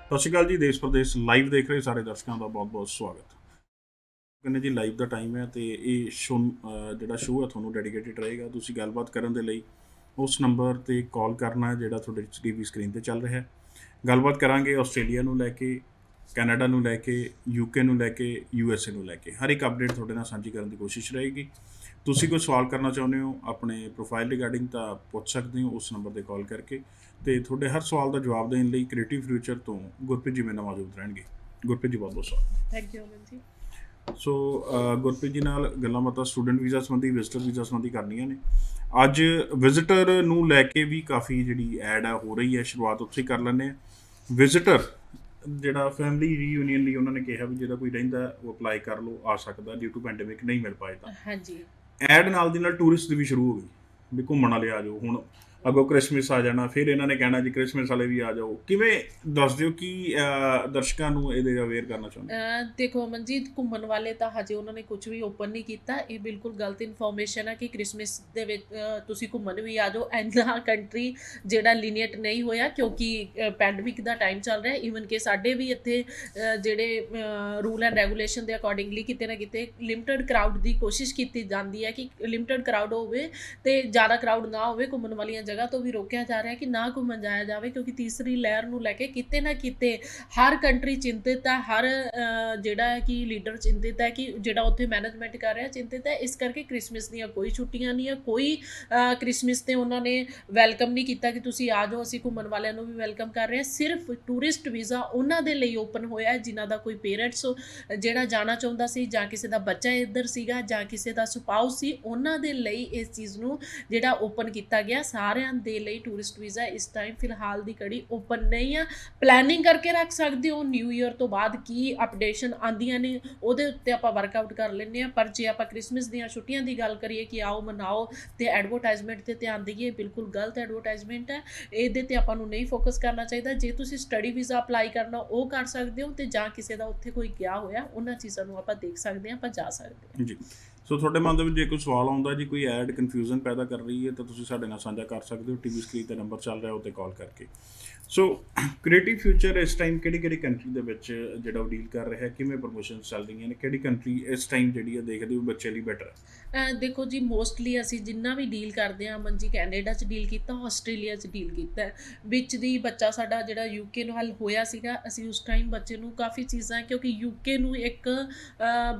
ਸਤਿ ਸ਼੍ਰੀ ਅਕਾਲ ਜੀ। ਦੇਸ਼ ਪ੍ਰਦੇਸ਼ ਲਾਈਵ ਦੇਖ ਰਹੇ ਸਾਰੇ ਦਰਸ਼ਕਾਂ ਦਾ ਬਹੁਤ-ਬਹੁਤ ਸਵਾਗਤ। ਕਹਿੰਦੇ ਜੀ ਲਾਈਵ ਦਾ ਟਾਈਮ ਹੈ ਤੇ ਇਹ ਜਿਹੜਾ ਸ਼ੋਅ ਹੈ ਤੁਹਾਨੂੰ ਡੈਡੀਕੇਟਿਡ ਰਹੇਗਾ। ਤੁਸੀਂ ਗੱਲਬਾਤ ਕਰਨ ਦੇ ਲਈ ਉਸ ਨੰਬਰ ਤੇ ਕਾਲ ਕਰਨਾ ਹੈ ਜਿਹੜਾ ਤੁਹਾਡੇ ਟੀਵੀ ਸਕਰੀਨ ਤੇ ਚੱਲ ਰਿਹਾ ਹੈ। ਗੱਲਬਾਤ ਕਰਾਂਗੇ ਆਸਟ੍ਰੇਲੀਆ ਨੂੰ ਲੈ ਕੇ, ਕੈਨੇਡਾ ਨੂੰ ਲੈ ਕੇ, UK ਨੂੰ ਲੈ ਕੇ, USA ਨੂੰ ਲੈ ਕੇ। ਹਰ ਇੱਕ ਅਪਡੇਟ ਤੁਹਾਡੇ ਨਾਲ ਸਾਂਝੀ ਕਰਨ ਦੀ ਕੋਸ਼ਿਸ਼ ਰਹੇਗੀ। ਤੁਸੀਂ ਕੋਈ ਸਵਾਲ ਕਰਨਾ ਚਾਹੁੰਦੇ ਹੋ ਆਪਣੇ ਪ੍ਰੋਫਾਈਲ ਰਿਗਾਰਡਿੰਗ ਤਾਂ ਪੁੱਛ ਸਕਦੇ ਹੋ ਉਸ ਨੰਬਰ 'ਤੇ ਕਾਲ ਕਰਕੇ। ਅਤੇ ਤੁਹਾਡੇ ਹਰ ਸਵਾਲ ਦਾ ਜਵਾਬ ਦੇਣ ਲਈ ਕ੍ਰੀਏਟਿਵ ਫਿਊਚਰ ਤੋਂ ਗੁਰਪ੍ਰੀਤ ਜੀ ਮੇਰੇ ਨਾਲ ਮੌਜੂਦ ਰਹਿਣਗੇ। ਗੁਰਪ੍ਰੀਤ ਜੀ ਬਹੁਤ ਬਹੁਤ ਸਵਾਗਤ। Thank you Aman ji. ਸੋ ਗੁਰਪ੍ਰੀਤ ਜੀ ਨਾਲ ਗੱਲਾਂ ਬਾਤਾਂ ਸਟੂਡੈਂਟ ਵੀਜ਼ਾ ਸੰਬੰਧੀ, ਵਿਜ਼ਟਰ ਵੀਜ਼ਾ ਸੰਬੰਧੀ ਕਰਨੀਆਂ ਨੇ। ਅੱਜ ਵਿਜ਼ਟਰ ਨੂੰ ਲੈ ਕੇ ਵੀ ਕਾਫੀ ਜਿਹੜੀ ਐਡ ਆ ਹੋ ਰਹੀ ਹੈ, ਸ਼ੁਰੂਆਤ ਉੱਥੇ ਹੀ ਕਰ ਲੈਂਦੇ ਹਾਂ। ਵਿਜ਼ਟਰ ਜਿਹੜਾ ਫੈਮਿਲੀ ਰੀਯੂਨੀਅਨ ਲਈ ਉਹਨਾਂ ਨੇ ਕਿਹਾ ਵੀ ਜਿਹੜਾ ਕੋਈ ਰਹਿੰਦਾ ਉਹ ਅਪਲਾਈ ਕਰ ਲਓ, ਆ ਸਕਦਾ, ਡਿਊ ਟੂ ਪੈਂਡੇਮਿਕ ਨਹੀਂ ਮਿਲ ਪਾਏ ਤਾਂ। ਹਾਂਜੀ। ਐਡ ਨਾਲ ਦੀ ਨਾਲ ਟੂਰਿਸਟ ਦੀ ਵੀ ਸ਼ੁਰੂ ਹੋ ਗਈ ਵੀ ਘੁੰਮਣ ਵਾਲੇ ਆ ਜਾਓ। ਹੁਣ ਅੱਗੋਂ ਕ੍ਰਿਸਮਿਸ ਆ ਜਾਣਾ, ਫਿਰ ਇਹਨਾਂ ਨੇ ਕਹਿਣਾ ਜੀ ਕ੍ਰਿਸਮਿਸ ਵਾਲੇ ਵੀ ਆ ਜਾਓ। ਕਿਵੇਂ ਦੱਸ ਦਿਓ ਕਿ ਦਰਸ਼ਕਾਂ ਨੂੰ ਇਹਦੇ ਅਵੇਅਰ ਕਰਨਾ ਚਾਹੁੰਦੇ? ਦੇਖੋ ਅਮਨ ਜੀ, ਘੁੰਮਣ ਵਾਲੇ ਤਾਂ ਹਜੇ ਉਹਨਾਂ ਨੇ ਕੁਝ ਵੀ ਓਪਨ ਨਹੀਂ ਕੀਤਾ। ਇਹ ਬਿਲਕੁਲ ਗਲਤ ਇਨਫੋਰਮੇਸ਼ਨ ਹੈ ਕਿ ਕ੍ਰਿਸਮਿਸ ਦੇ ਵਿੱਚ ਤੁਸੀਂ ਘੁੰਮਣ ਵੀ ਆ ਜਾਓ। ਇੰਨਾ ਕੰਟਰੀ ਜਿਹੜਾ ਲੀਨੀਅਟ ਨਹੀਂ ਹੋਇਆ ਕਿਉਂਕਿ ਪੈਂਡਮਿਕ ਦਾ ਟਾਈਮ ਚੱਲ ਰਿਹਾ। ਈਵਨ ਕਿ ਸਾਡੇ ਵੀ ਇੱਥੇ ਜਿਹੜੇ ਰੂਲ ਐਂਡ ਰੈਗੂਲੇਸ਼ਨ ਦੇ ਅਕੋਰਡਿੰਗਲੀ ਕਿਤੇ ਨਾ ਕਿਤੇ ਲਿਮਟਡ ਕਰਾਊਡ ਦੀ ਕੋਸ਼ਿਸ਼ ਕੀਤੀ ਜਾਂਦੀ ਹੈ ਕਿ ਲਿਮਟਡ ਕਰਾਊਡ ਹੋਵੇ ਅਤੇ ਜ਼ਿਆਦਾ ਕਰਾਊਡ ਨਾ ਹੋਵੇ। ਘੁੰਮਣ ਵਾਲੀਆਂ ਜਗ੍ਹਾ ਤੋਂ ਵੀ ਰੋਕਿਆ ਜਾ ਰਿਹਾ ਕਿ ਨਾ ਘੁੰਮਣ ਜਾਇਆ ਜਾਵੇ ਕਿਉਂਕਿ ਤੀਸਰੀ ਲਹਿਰ ਨੂੰ ਲੈ ਕੇ ਕਿਤੇ ਨਾ ਕਿਤੇ ਹਰ ਕੰਟਰੀ ਚਿੰਤਿਤ ਹੈ, ਹਰ ਜਿਹੜਾ ਹੈ ਕਿ ਲੀਡਰ ਚਿੰਤਿਤ ਹੈ, ਕਿ ਜਿਹੜਾ ਉੱਥੇ ਮੈਨੇਜਮੈਂਟ ਕਰ ਰਿਹਾ ਚਿੰਤਿਤ ਹੈ। ਇਸ ਕਰਕੇ ਕ੍ਰਿਸਮਿਸ ਦੀਆਂ ਕੋਈ ਛੁੱਟੀਆਂ ਨਹੀਂ ਹੈ, ਕੋਈ ਕ੍ਰਿਸਮਿਸ 'ਤੇ ਉਹਨਾਂ ਨੇ ਵੈਲਕਮ ਨਹੀਂ ਕੀਤਾ ਕਿ ਤੁਸੀਂ ਆ ਜਾਓ। ਅਸੀਂ ਘੁੰਮਣ ਵਾਲਿਆਂ ਨੂੰ ਵੀ ਵੈਲਕਮ ਕਰ ਰਹੇ ਹਾਂ। ਸਿਰਫ ਟੂਰਿਸਟ ਵੀਜ਼ਾ ਉਹਨਾਂ ਦੇ ਲਈ ਓਪਨ ਹੋਇਆ ਜਿਨ੍ਹਾਂ ਦਾ ਕੋਈ ਪੇਰੈਂਟਸ ਜਿਹੜਾ ਜਾਣਾ ਚਾਹੁੰਦਾ ਸੀ, ਜਾਂ ਕਿਸੇ ਦਾ ਬੱਚਾ ਇੱਧਰ ਸੀਗਾ, ਜਾਂ ਕਿਸੇ ਦਾ ਸਪਾਊਸ ਸੀ, ਉਹਨਾਂ ਦੇ ਲਈ ਇਸ ਚੀਜ਼ ਨੂੰ ਜਿਹੜਾ ਓਪਨ ਕੀਤਾ ਗਿਆ। ਸਾਰਿਆਂ ਦੇ ਲਈ ਟੂਰਿਸਟ ਵੀਜ਼ਾ ਇਸ ਟਾਈਮ ਫਿਲਹਾਲ ਦੀ ਘੜੀ ਓਪਨ ਨਹੀਂ ਆ। ਪਲੈਨਿੰਗ ਕਰਕੇ ਰੱਖ ਸਕਦੇ ਹੋ, ਨਿਊ ਈਅਰ ਤੋਂ ਬਾਅਦ ਕੀ ਅਪਡੇਸ਼ਨ ਆਉਂਦੀਆਂ ਨੇ ਉਹਦੇ ਉੱਤੇ ਆਪਾਂ ਵਰਕਆਊਟ ਕਰ ਲੈਂਦੇ ਹਾਂ। ਪਰ ਜੇ ਆਪਾਂ ਕ੍ਰਿਸਮਿਸ ਦੀਆਂ ਛੁੱਟੀਆਂ ਦੀ ਗੱਲ ਕਰੀਏ ਕਿ ਆਓ ਮਨਾਓ ਅਤੇ ਐਡਵਰਟਾਈਜ਼ਮੈਂਟ 'ਤੇ ਧਿਆਨ ਦੇਈਏ, ਬਿਲਕੁਲ ਗਲਤ ਐਡਵਰਟਾਈਜ਼ਮੈਂਟ ਹੈ। ਇਹਦੇ 'ਤੇ ਆਪਾਂ ਨੂੰ ਨਹੀਂ ਫੋਕਸ ਕਰਨਾ ਚਾਹੀਦਾ। ਜੇ ਤੁਸੀਂ ਸਟੱਡੀ ਵੀਜ਼ਾ ਅਪਲਾਈ ਕਰਨਾ ਉਹ ਕਰ ਸਕਦੇ ਹੋ, ਅਤੇ ਜਾਂ ਕਿਸੇ ਦਾ ਉੱਥੇ ਕੋਈ ਗਿਆ ਹੋਇਆ ਉਹਨਾਂ ਚੀਜ਼ਾਂ ਨੂੰ ਆਪਾਂ ਦੇਖ ਸਕਦੇ ਹਾਂ, ਆਪਾਂ ਜਾ ਸਕਦੇ ਹਾਂ ਜੀ। ਸੋ ਤੁਹਾਡੇ ਮਨ ਦੇ ਵਿੱਚ ਜੇ ਕੋਈ ਸਵਾਲ ਆਉਂਦਾ ਜੀ, ਕੋਈ ਐਡ ਕਨਫਿਊਜ਼ਨ ਪੈਦਾ ਕਰ ਰਹੀ ਹੈ ਤਾਂ ਤੁਸੀਂ ਸਾਡੇ ਨਾਲ ਸਾਂਝਾ ਕਰ ਸਕਦੇ ਹੋ ਟੀਵੀ ਸਕਰੀਨ 'ਤੇ ਨੰਬਰ ਚੱਲ ਰਿਹਾ ਉਹ 'ਤੇ ਕਾਲ ਕਰਕੇ। ਸੋ ਕ੍ਰੀਏਟਿਵ ਫਿਊਚਰ ਇਸ ਟਾਈਮ ਕਿਹੜੀ ਕੰਟਰੀ ਦੇ ਵਿੱਚ ਜਿਹੜਾ ਉਹ ਡੀਲ ਕਰ ਰਿਹਾ, ਕਿਵੇਂ ਪ੍ਰਮੋਸ਼ਨ ਚੱਲ ਰਹੀਆਂ ਨੇ, ਕਿਹੜੀ ਕੰਟਰੀ ਇਸ ਟਾਈਮ ਜਿਹੜੀ ਹੈ ਦੇਖਦੇ ਹੋ ਬੱਚੇ ਲਈ ਬੈਟਰ ਹੈ? ਦੇਖੋ ਜੀ, ਮੋਸਟਲੀ ਅਸੀਂ ਜਿੰਨਾ ਵੀ ਡੀਲ ਕਰਦੇ ਹਾਂ, ਅਮਨ ਜੀ, ਕੈਨੇਡਾ 'ਚ ਡੀਲ ਕੀਤਾ, ਆਸਟ੍ਰੇਲੀਆ 'ਚ ਡੀਲ ਕੀਤਾ। ਵਿੱਚ ਦੀ ਬੱਚਾ ਸਾਡਾ ਜਿਹੜਾ UK ਨਾਲ ਹੋਇਆ ਸੀਗਾ, ਅਸੀਂ ਉਸ ਟਾਈਮ ਬੱਚੇ ਨੂੰ ਕਾਫੀ ਚੀਜ਼ਾਂ, ਕਿਉਂਕਿ UK ਨੂੰ ਇੱਕ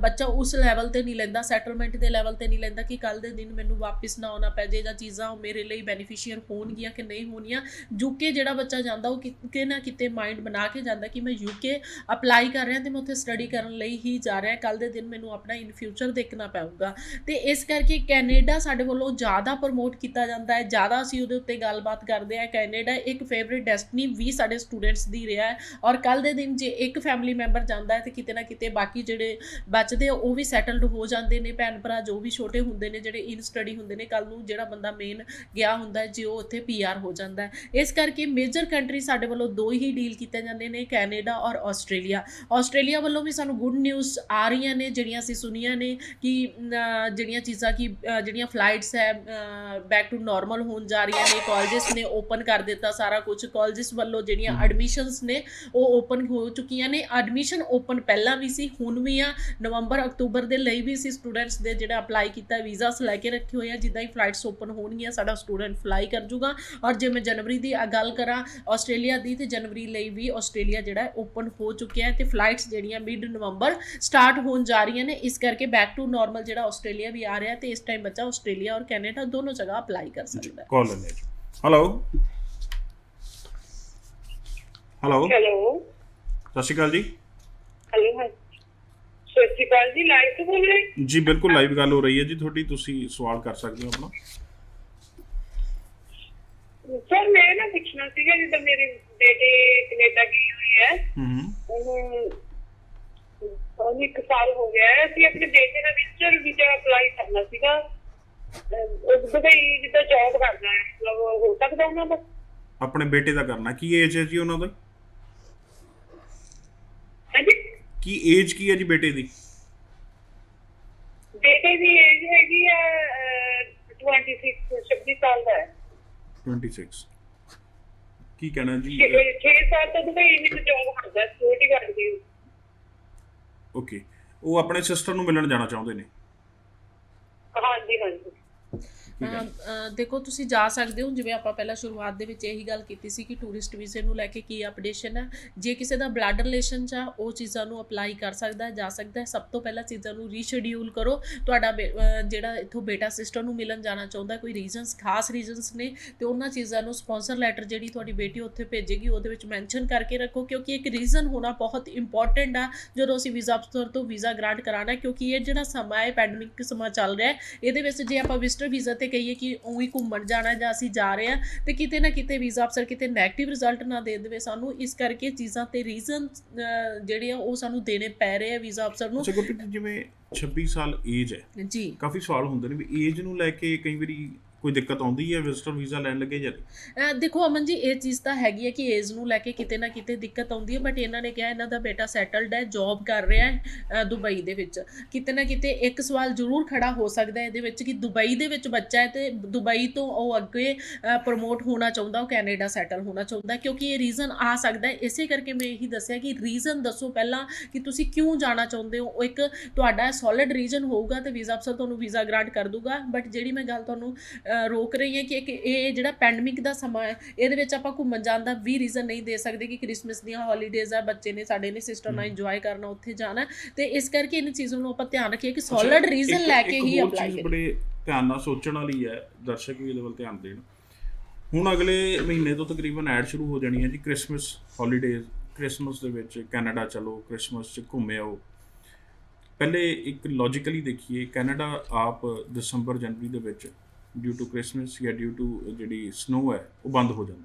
ਬੱਚਾ ਉਸ ਲੈਵਲ 'ਤੇ ਨਹੀਂ ਲੈਂਦਾ, ਸੈਟਲਮੈਂਟ ਦੇ ਲੈਵਲ 'ਤੇ ਨਹੀਂ ਲੈਂਦਾ ਕਿ ਕੱਲ੍ਹ ਦੇ ਦਿਨ ਮੈਨੂੰ ਵਾਪਿਸ ਨਾ ਆਉਣਾ ਪੈ ਜੇ, ਜਾਂ ਚੀਜ਼ਾਂ ਮੇਰੇ ਲਈ ਬੈਨੀਫੀਸ਼ੀਅਲ ਹੋਣਗੀਆਂ ਕਿ ਨਹੀਂ ਹੋਣਗੀਆਂ। UK ਜਿਹੜਾ ਬੱਚਾ ਜਾਂਦਾ ਉਹ ਕਿਤੇ ਨਾ ਕਿਤੇ ਮਾਈਂਡ ਬਣਾ ਕੇ ਜਾਂਦਾ ਕਿ ਮੈਂ UK ਅਪਲਾਈ ਕਰ ਰਿਹਾ ਅਤੇ ਮੈਂ ਉੱਥੇ ਸਟੱਡੀ ਕਰਨ ਲਈ ਹੀ ਜਾ ਰਿਹਾ। ਕੱਲ੍ਹ ਦੇ ਦਿਨ ਮੈਨੂੰ ਆਪਣਾ ਇਨ ਫਿਊਚਰ ਦੇਖਣਾ ਪਊਗਾ, ਅਤੇ ਇਸ ਕਰਕੇ ਕੈਨੇਡਾ ਸਾਡੇ ਵੱਲੋਂ ਜ਼ਿਆਦਾ ਪ੍ਰਮੋਟ ਕੀਤਾ ਜਾਂਦਾ ਹੈ, ਜ਼ਿਆਦਾ ਅਸੀਂ ਉਹਦੇ ਉੱਤੇ ਗੱਲਬਾਤ ਕਰਦੇ ਹਾਂ। ਕੈਨੇਡਾ ਇੱਕ ਫੇਵਰੇਟ ਡੈਸਟਨੀ ਵੀ ਸਾਡੇ ਸਟੂਡੈਂਟਸ ਦੀ ਰਿਹਾ ਹੈ, ਔਰ ਕੱਲ੍ਹ ਦੇ ਦਿਨ ਜੇ ਇੱਕ ਫੈਮਿਲੀ ਮੈਂਬਰ ਜਾਂਦਾ ਹੈ ਤਾਂ ਕਿਤੇ ਨਾ ਕਿਤੇ ਬਾਕੀ ਜਿਹੜੇ ਬਚਦੇ ਉਹ ਵੀ ਸੈਟਲਡ ਹੋ ਜਾਂਦੇ ਨੇ। ਭੈਣ ਭਰਾ ਜੋ ਵੀ ਛੋਟੇ ਹੁੰਦੇ ਨੇ, ਜਿਹੜੇ ਇਨ ਸਟੱਡੀ ਹੁੰਦੇ ਨੇ, ਕੱਲ੍ਹ ਨੂੰ ਜਿਹੜਾ ਬੰਦਾ ਮੇਨ ਗਿਆ ਹੁੰਦਾ ਜੇ ਉਹ ਉੱਥੇ PR ਹੋ ਜਾਂਦਾ ਹੈ। ਇਸ ਕਰਕੇ ਮੇਜਰ ਕੰਟਰੀ ਸਾਡੇ ਵੱਲੋਂ ਦੋ ਹੀ ਡੀਲ ਕੀਤੇ ਜਾਂਦੇ ਨੇ, ਕੈਨੇਡਾ ਔਰ ਆਸਟ੍ਰੇਲੀਆ। ਆਸਟ੍ਰੇਲੀਆ ਵੱਲੋਂ ਵੀ ਸਾਨੂੰ ਗੁੱਡ ਨਿਊਜ਼ ਆ ਰਹੀਆਂ ਨੇ ਜਿਹੜੀਆਂ ਅਸੀਂ ਸੁਣੀਆਂ ਨੇ ਕਿ ਜਿਹੜੀਆਂ ਚੀਜ਼ਾਂ ਕਿ ਜਿਹੜੀਆਂ ਫਲਾਈਟਸ ਹੈ ਬੈਕ ਟੂ ਨੋਰਮਲ ਹੋਣ ਜਾ ਰਹੀਆਂ ਨੇ। ਕਾਲਜਿਸ ਨੇ ਓਪਨ ਕਰ ਦਿੱਤਾ ਸਾਰਾ ਕੁਝ। ਕਾਲਜਿਸ ਵੱਲੋਂ ਜਿਹੜੀਆਂ ਐਡਮਿਸ਼ਨਸ ਨੇ ਉਹ ਓਪਨ ਹੋ ਚੁੱਕੀਆਂ ਨੇ। ਐਡਮਿਸ਼ਨ ਓਪਨ ਪਹਿਲਾਂ ਵੀ ਸੀ, ਹੁਣ ਵੀ ਆ। ਨਵੰਬਰ ਅਕਤੂਬਰ ਦੇ ਲਈ ਵੀ ਸੀ ਸਟੂਡੈਂਟਸ ਦੇ ਜਿਹੜਾ ਅਪਲਾਈ ਕੀਤਾ, ਵੀਜ਼ਾਸ ਲੈ ਕੇ ਰੱਖੇ ਹੋਏ ਆ। ਜਿੱਦਾਂ ਹੀ ਫਲਾਈਟਸ ਓਪਨ ਹੋਣਗੀਆਂ ਸਾਡਾ ਸਟੂਡੈਂਟ ਫਲਾਈ ਕਰ ਜੂਗਾ। ਔਰ ਜੇ ਮੈਂ ਜਨਵਰੀ ਦੀ ਗੱਲ ਕਰਾਂ ਆਸਟ੍ਰੇਲੀਆ ਦੀ, ਤੇ ਜਨਵਰੀ ਲਈ ਵੀ ਆਸਟ੍ਰੇਲੀਆ ਜਿਹੜਾ ਓਪਨ ਹੋ ਚੁੱਕਿਆ ਹੈ, ਤੇ ਫਲਾਈਟਸ ਜਿਹੜੀਆਂ ਮਿਡ ਨਵੰਬਰ ਸਟਾਰਟ ਹੋਣ ਜਾ ਰਹੀਆਂ ਨੇ। ਇਸ ਕਰਕੇ ਬੈਕ ਟੂ ਨੋਰਮਲ ਜਿਹੜਾ ਆਸਟ੍ਰੇਲੀਆ ਵੀ ਆ ਰਿਹਾ, ਤੇ ਇਸ ਟਾਈਮ ਬੱਚਾ ਆਸਟ੍ਰੇਲੀਆ ਔਰ ਕੈਨੇਡਾ ਦੋਨੋਂ ਜਗ੍ਹਾ ਅਪਲਾਈ ਕਰ ਸਕਦਾ ਹੈ। ਕਾਲ ਲੈਂਦੇ ਜੀ। ਹੈਲੋ ਹੈਲੋ ਸਤਿ ਸ਼੍ਰੀ ਅਕਾਲ ਜੀ। ਹੈਲੋ ਸਤਿ ਸ਼੍ਰੀ ਅਕਾਲ ਜੀ। ਲਾਈਵ ਤੋਂ ਬੋਲ ਰਹੇ ਜੀ? ਬਿਲਕੁਲ ਲਾਈਵ ਗੱਲ ਹੋ ਰਹੀ ਹੈ ਜੀ ਤੁਹਾਡੀ, ਤੁਸੀਂ ਸਵਾਲ ਕਰ ਸਕਦੇ ਹੋ ਆਪਣਾ। ਸਰ ਮੈਂ ਨਾ ਪੁੱਛਣਾ ਸੀਗਾ, ਜਿੱਦਾਂ ਮੇਰੇ ਬੇਟੇ ਕੈਨੇਡਾ ਗਏ ਹੋਏ ਹੈ, ਉਹਨੂੰ 1 ਸਾਲ ਹੋ ਗਿਆ ਹੈ। ਅਸੀਂ ਆਪਣੇ ਬੇਟੇ ਦਾ ਵਿਜ਼ਟਰ ਵੀਜ਼ਾ ਅਪਲਾਈ ਕਰਨਾ ਸੀਗਾ। ਉਹ ਦੁਬਈ ਜਿੱਦਾਂ ਜੌਬ ਕਰਦਾ ਹੈ, ਮਤਲਬ ਹੋ ਸਕਦਾ ਉਹਨਾਂ ਦਾ? ਆਪਣੇ ਬੇਟੇ ਦਾ ਕਰਨਾ। ਕੀ ਏਜ ਹੈ ਜੀ ਉਹਨਾਂ ਦੀ? ਹਾਂਜੀ, ਕੀ ਏਜ ਕੀ ਹੈ ਜੀ ਬੇਟੇ ਦੀ? ਬੇਟੇ ਦੀ ਏਜ ਹੈਗੀ ਹੈ 26 ਸਾਲ ਦਾ ਹੈ। 26। ਕੀ ਕਹਿਣਾ ਜੀ? 6 ਸਾਲ ਤੋਂ ਦੁਬਈ ਵਿੱਚ ਜੌਬ ਕਰਦਾ, ਸਿਕਿਉਰਿਟੀ ਗਾਰਡ ਦੀ। ਓਕੇ, ਉਹ ਆਪਣੇ ਸਿਸਟਰ ਨੂੰ ਮਿਲਣ ਜਾਣਾ ਚਾਹੁੰਦੇ ਨੇ। ਹਾਂਜੀ ਹਾਂਜੀ। ਦੇਖੋ ਤੁਸੀਂ ਜਾ ਸਕਦੇ ਹੋ, ਜਿਵੇਂ ਆਪਾਂ ਪਹਿਲਾਂ ਸ਼ੁਰੂਆਤ ਦੇ ਵਿੱਚ ਇਹੀ ਗੱਲ ਕੀਤੀ ਸੀ ਕਿ ਟੂਰਿਸਟ ਵੀਜ਼ੇ ਨੂੰ ਲੈ ਕੇ ਕੀ ਅਪਡੇਸ਼ਨ ਹੈ। ਜੇ ਕਿਸੇ ਦਾ ਬਲੱਡ ਰਿਲੇਸ਼ਨ 'ਚ ਆ, ਉਹ ਚੀਜ਼ਾਂ ਨੂੰ ਅਪਲਾਈ ਕਰ ਸਕਦਾ ਹੈ, ਜਾ ਸਕਦਾ ਹੈ। ਸਭ ਤੋਂ ਪਹਿਲਾਂ ਚੀਜ਼ਾਂ ਨੂੰ ਰੀਸ਼ਡਿਊਲ ਕਰੋ। ਤੁਹਾਡਾ ਜਿਹੜਾ ਇੱਥੋਂ ਬੇਟਾ ਸਿਸਟਰ ਨੂੰ ਮਿਲਣ ਜਾਣਾ ਚਾਹੁੰਦਾ, ਕੋਈ ਰੀਜ਼ਨਸ ਖਾਸ ਰੀਜ਼ਨਸ ਨੇ, ਤੇ ਉਹਨਾਂ ਚੀਜ਼ਾਂ ਨੂੰ ਸਪਾਂਸਰ ਲੈਟਰ ਜਿਹੜੀ ਤੁਹਾਡੀ ਬੇਟੀ ਉੱਥੇ ਭੇਜੇਗੀ ਉਹਦੇ ਵਿੱਚ ਮੈਂਸ਼ਨ ਕਰਕੇ ਰੱਖੋ, ਕਿਉਂਕਿ ਇੱਕ ਰੀਜ਼ਨ ਹੋਣਾ ਬਹੁਤ ਇੰਪੋਰਟੈਂਟ ਆ ਜਦੋਂ ਅਸੀਂ ਵੀਜ਼ਾ ਅਫਸਰ ਤੋਂ ਵੀਜ਼ਾ ਗ੍ਰਾਂਟ ਕਰਾਉਣਾ। ਕਿਉਂਕਿ ਇਹ ਜਿਹੜਾ ਸਮਾਂ ਹੈ, ਪੈਂਡਮਿਕ ਸਮਾਂ ਚੱਲ ਰਿਹਾ, ਇਹਦੇ ਵਿੱਚ ਜੇ ਆਪਾਂ ਵਿਜ਼ਟਰ ਵੀਜ਼ਾ ਤੇ ਕਹੀਏ ਕਿ ਉਵੇਂ ਘੁੰਮਣ ਜਾਣਾ ਜਾਂ ਅਸੀਂ ਜਾ ਰਹੇ ਹਾਂ, ਤੇ ਕਿਤੇ ਨਾ ਕਿਤੇ ਵੀਜ਼ਾ ਅਫਸਰ ਕਿਤੇ ਨੈਗੇਟਿਵ ਰਿਜ਼ਲਟ ਨਾ ਦੇ ਦੇਵੇ ਸਾਨੂੰ। ਇਸ ਕਰਕੇ ਚੀਜ਼ਾਂ ਤੇ ਰੀਜ਼ਨ ਜਿਹੜੇ ਆ ਉਹ ਸਾਨੂੰ ਦੇਣੇ ਪੈ ਰਹੇ ਆ ਵੀਜ਼ਾ ਅਫਸਰ ਨੂੰ। ਅੱਛਾ ਗੁਰਪ੍ਰੀਤ, ਜਿਵੇਂ 26 ਸਾਲ ਏਜ ਹੈ ਜੀ, ਕਾਫੀ ਸਵਾਲ ਹੁੰਦੇ ਨੇ ਵੀ ਏਜ ਨੂੰ ਲੈ ਕੇ ਕਈ ਵਾਰੀ ਕੋਈ ਦਿੱਕਤ ਆਉਂਦੀ ਹੈ ਵਿਜ਼ਟਰ ਵੀਜ਼ਾ ਲੈਣ ਲੱਗੇ ਜਾਂ ਨਹੀਂ? ਦੇਖੋ ਅਮਨ ਜੀ, ਇਹ ਚੀਜ਼ ਤਾਂ ਹੈਗੀ ਹੈ ਕਿ ਏਜ ਨੂੰ ਲੈ ਕੇ ਕਿਤੇ ਨਾ ਕਿਤੇ ਦਿੱਕਤ ਆਉਂਦੀ ਹੈ, ਬਟ ਇਹਨਾਂ ਨੇ ਕਿਹਾ ਇਹਨਾਂ ਦਾ ਬੇਟਾ ਸੈਟਲਡ ਹੈ, ਜੌਬ ਕਰ ਰਿਹਾ ਹੈ ਦੁਬਈ ਦੇ ਵਿੱਚ। ਕਿਤੇ ਨਾ ਕਿਤੇ ਇੱਕ ਸਵਾਲ ਜ਼ਰੂਰ ਖੜਾ ਹੋ ਸਕਦਾ ਇਹਦੇ ਵਿੱਚ ਕਿ ਦੁਬਈ ਦੇ ਵਿੱਚ ਬੱਚਾ ਹੈ ਤੇ ਦੁਬਈ ਤੋਂ ਉਹ ਅੱਗੇ ਪ੍ਰਮੋਟ ਹੋਣਾ ਚਾਹੁੰਦਾ, ਉਹ ਕੈਨੇਡਾ ਸੈਟਲ ਹੋਣਾ ਚਾਹੁੰਦਾ, ਕਿਉਂਕਿ ਇਹ ਰੀਜ਼ਨ ਆ ਸਕਦਾ ਹੈ। ਇਸੇ ਕਰਕੇ ਮੈਂ ਇਹੀ ਦੱਸਿਆ ਕਿ ਰੀਜ਼ਨ ਦੱਸੋ ਪਹਿਲਾਂ ਕਿ ਤੁਸੀਂ ਕਿਉਂ ਜਾਣਾ ਚਾਹੁੰਦੇ ਹੋ। ਉਹ ਇੱਕ ਤੁਹਾਡਾ ਸੋਲਿਡ ਰੀਜ਼ਨ ਹੋਊਗਾ ਤੇ ਵੀਜ਼ਾ ਅਫਸਰ ਤੁਹਾਨੂੰ ਵੀਜ਼ਾ ਗ੍ਰਾਂਟ ਕਰ ਦੂਗਾ। ਬਟ ਜਿਹੜੀ ਮੈਂ ਗੱਲ ਤੁਹਾਨੂੰ ਰੋਕ ਰਹੀ ਹੈ ਕਿ ਇਹ ਜਿਹੜਾ ਪੈਂਡਮਿਕ ਦਾ ਸਮਾਂ ਹੈ, ਇਹਦੇ ਵਿੱਚ ਆਪਾਂ ਘੁੰਮਣ ਜਾਣ ਦਾ ਵੀ ਰੀਜ਼ਨ ਨਹੀਂ ਦੇ ਸਕਦੇ ਕਿ ਕ੍ਰਿਸਮਸ ਦੀਆਂ ਹੌਲੀਡੇਜ਼ ਆ, ਬੱਚੇ ਨੇ ਸਾਡੇ ਨੇ ਸਿਸਟਰ ਨਾਲ ਇੰਜੋਏ ਕਰਨਾ, ਉੱਥੇ ਜਾਣਾ, ਤੇ ਇਸ ਕਰਕੇ ਇਹਨਾਂ ਚੀਜ਼ਾਂ ਨੂੰ ਆਪਾਂ ਧਿਆਨ ਰੱਖੀਏ ਕਿ ਸੋਲਿਡ ਰੀਜ਼ਨ ਲੈ ਕੇ ਹੀ ਅਪਲਾਈ ਕਰੀਏ। ਬੜੇ ਧਿਆਨ ਨਾਲ ਸੋਚਣ ਵਾਲੀ ਹੈ, ਦਰਸ਼ਕ ਵੀ ਇਹਦੇ ਵੱਲ ਧਿਆਨ ਦੇਣ। ਹੁਣ ਅਗਲੇ ਮਹੀਨੇ ਤੋਂ ਤਕਰੀਬਨ ਐਡ ਸ਼ੁਰੂ ਹੋ ਜਾਣੀ ਹੈ ਜੀ, ਕ੍ਰਿਸਮਸ ਹੌਲੀਡੇਜ਼। ਕ੍ਰਿਸਮਸ ਦੇ ਵਿੱਚ ਕੈਨੇਡਾ ਚਲੋ, ਕ੍ਰਿਸਮਸ 'ਚ ਘੁੰਮੇ ਆਓ। ਪਹਿਲੇ ਇੱਕ ਲੌਜੀਕਲੀ ਦੇਖੀਏ, ਕੈਨੇਡਾ ਆਪ ਦਸੰਬਰ ਜਨਵਰੀ ਦੇ ਵਿੱਚ ਡਿਊ ਟੂ ਕ੍ਰਿਸਮਸ ਜਾਂ ਡਿਊ ਟੂ ਜਿਹੜੀ ਸਨੋ ਹੈ ਉਹ ਬੰਦ ਹੋ ਜਾਂਦਾ।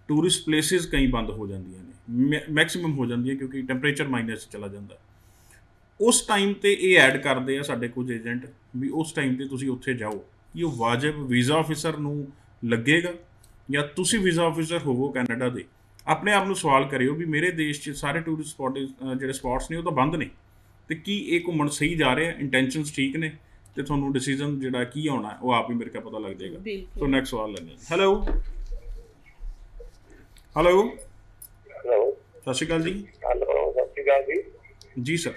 ਟੂਰਿਸਟ ਪਲੇਸਿਸ ਕਈ ਬੰਦ ਹੋ ਜਾਂਦੀਆਂ ਨੇ, ਮੈਕਸਿਮਮ ਹੋ ਜਾਂਦੀਆਂ ਕਿਉਂਕਿ ਟੈਂਪਰੇਚਰ ਮਾਈਨਸ ਚਲਾ ਜਾਂਦਾ। ਉਸ ਟਾਈਮ 'ਤੇ ਇਹ ਐਡ ਕਰਦੇ ਆ ਸਾਡੇ ਕੁਝ ਏਜੰਟ ਵੀ ਉਸ ਟਾਈਮ 'ਤੇ ਤੁਸੀਂ ਉੱਥੇ ਜਾਓ। ਕੀ ਉਹ ਵਾਜਬ ਵੀਜ਼ਾ ਆਫਿਸਰ ਨੂੰ ਲੱਗੇਗਾ ਜਾਂ ਤੁਸੀਂ ਵੀਜ਼ਾ ਆਫਿਸਰ ਹੋਵੋ ਕੈਨੇਡਾ ਦੇ? ਆਪਣੇ ਆਪ ਨੂੰ ਸਵਾਲ ਕਰਿਓ ਵੀ ਮੇਰੇ ਦੇਸ਼ 'ਚ ਸਾਰੇ ਟੂਰਿਸਟ ਸਪੌਟ ਜਿਹੜੇ ਸਪੌਟਸ ਨੇ ਉਹ ਤਾਂ ਬੰਦ ਨੇ, ਅਤੇ ਕੀ ਇਹ ਘੁੰਮਣ ਸਹੀ ਜਾ ਰਹੇ ਆ, ਇੰਟੈਂਸ਼ਨਸ ਠੀਕ ਨੇ, ਤੇ ਤੁਹਾਨੂੰ ਡਿਸੀਜਨ ਜਿਹੜਾ ਕੀ ਆਉਣਾ ਉਹ ਆਪ ਹੀ ਮੇਰੇ ਕੋਲ ਪਤਾ ਲੱਗ ਜਾਏਗਾ। ਸੋ ਨੈਕਸਟ ਸਵਾਲ ਲੈਂਦੇ ਹਾਂ। ਹੈਲੋ ਹੈਲੋ ਹੈਲੋ, ਸਤਿ ਸ਼੍ਰੀ ਅਕਾਲ ਜੀ। ਹੈਲੋ, ਸਤਿ ਸ਼੍ਰੀ ਅਕਾਲ ਜੀ। ਜੀ ਸਰ,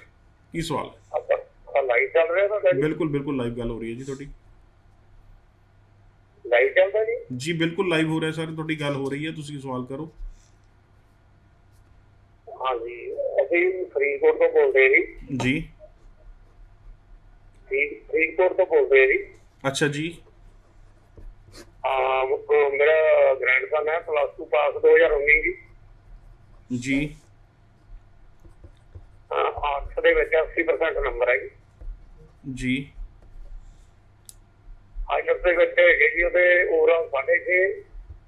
ਕੀ ਸਵਾਲ ਹੈ? ਆਪਾਂ ਲਾਈਵ ਚੱਲ ਰਿਹਾ ਤੁਹਾਡਾ ਜੀ? ਬਿਲਕੁਲ ਬਿਲਕੁਲ ਲਾਈਵ ਗੱਲ ਹੋ ਰਹੀ ਹੈ ਜੀ ਤੁਹਾਡੀ। ਲਾਈਵ ਚੱਲਦਾ ਜੀ? ਜੀ ਬਿਲਕੁਲ ਲਾਈਵ ਹੋ ਰਿਹਾ ਸਰ, ਤੁਹਾਡੀ ਗੱਲ ਹੋ ਰਹੀ ਹੈ, ਤੁਸੀਂ ਸਵਾਲ ਕਰੋ। ਹਾਂਜੀ, ਅਸੀਂ ਫਰੀਦਕੋਟ ਤੋਂ ਬੋਲਦੇ ਜੀ। ਜੀ ਫਰੀਦਕੋਟ ਤੋਂ ਬੋਲਦੇ ਜੀ। ਅੱਛਾ ਜੀ। ਮੇਰਾ ਗ੍ਰੈਂਡਸਨ ਹੈ, +2 ਪਾਸ 2019 ਜੀ। ਜੀ 8 ਦੇ ਵਿੱਚ 80% ਨੰਬਰ ਹੈ ਜੀ। ਜੀ ਆਈਲੈਟਸ ਦੇ ਵਿੱਚ ਹੈਗੇ ਜੀ ਉਹਦੇ ਓਵਰਆਲ 6.5,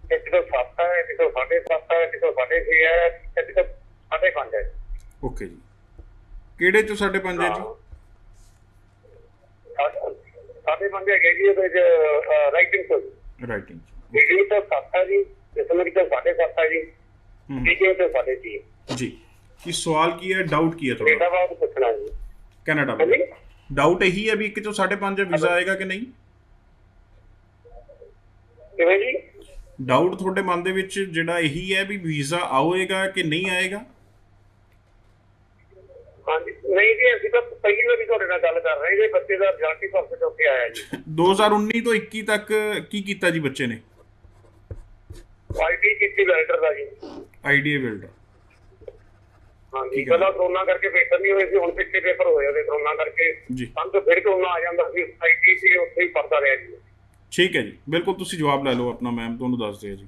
ਇੱਕ ਤੋਂ 7 ਹੈ, ਇੱਕ ਤੋਂ 7.5 ਹੈ, ਇੱਕ ਤੋਂ 6.5 ਹੈ, ਇੱਕ ਤੋਂ 5.5 ਹੈ। ਓਕੇ ਜੀ, ਕਿਹੜੇ ਚੋਂ 5.5 ਹੈ ਜੀ? 5.5 ਹੈਗੇ ਜੀ ਉਹਦੇ ਚ ਰਾਈਟਿੰਗ ਤੋਂ। ਰਾਈਟਿੰਗ ਰੀਡਿੰਗ ਤੋਂ 7 ਹੈ ਜੀ, ਰਿਸਨਿੰਗ ਤੋਂ 7.5 ਹੈ ਜੀ, ਟੀਚਿੰਗ ਤੋਂ 6.5 ਹੈ ਜੀ। ਕੀ ਸਵਾਲ ਕੀ ਹੈ, ਡਾਊਟ ਕੀ ਹੈ ਤੁਹਾਡਾ? ਕੈਨੇਡਾ ਬਾਰੇ ਪੁੱਛਣਾ ਜੀ। ਕੈਨੇਡਾ ਬਾਰੇ ਡਾਊਟ ਇਹੀ ਹੈ ਵੀ ਇੱਕ ਚੋਂ 5.5 ਹੈ, ਵੀਜ਼ਾ ਆਏਗਾ ਕਿ ਨਹੀਂ? ਕਿਵੇਂ ਜੀ? ਡਾਊਟ ਤੁਹਾਡੇ ਮਨ ਦੇ ਵਿੱਚ ਜਿਹੜਾ ਇਹੀ ਹੈ ਵੀ ਵੀਜ਼ਾ ਆਏਗਾ ਕਿ ਨਹੀਂ ਆਏਗਾ? ਹਾਂਜੀ, ਨਹੀਂ ਜੀ, ਅਸੀਂ ਤਾਂ ਪਹਿਲੀ ਵਾਰੀ ਤੁਹਾਡੇ ਨਾਲ ਗੱਲ ਕਰ ਰਹੇ ਜੀ। ਬੱਚੇ ਦਾ ਰਿਜ਼ਲਟ ਹੀ ਪਰਸੋਂ ਚੌਥੇ ਆਇਆ ਜੀ। 2019 ਤੋਂ 21 ਤੱਕ ਕੀ ਕੀਤਾ ਜੀ ਬੱਚੇ ਨੇ? ਆਈਟੀ ਕੀਤੀ ਵੈਲਡਰ ਦਾ ਜੀ। Idea builder. ਹਾਂਜੀ, ਪਹਿਲਾਂ ਕਰੋਨਾ ਕਰਕੇ ਪੇਪਰ ਨਹੀਂ ਹੋਏ ਸੀ, ਹੁਣ ਪਿੱਛੇ ਪੇਪਰ ਹੋਏ ਉਹਦੇ ਕਰੋਨਾ ਕਰਕੇ। ਜੀ ਸਾਨੂੰ ਫਿਰ ਕਰੋਨਾ ਆ ਜਾਂਦਾ ਸੀ, ਆਈਟੀ ਸੀ ਉੱਥੇ ਹੀ ਪੜਦਾ ਰਿਹਾ ਜੀ। ਠੀਕ ਹੈ ਜੀ, ਬਿਲਕੁਲ ਤੁਸੀਂ ਜਵਾਬ ਲੈ ਲਓ ਆਪਣਾ, ਮੈਮ ਤੁਹਾਨੂੰ ਦੱਸਦੇ ਆ ਜੀ।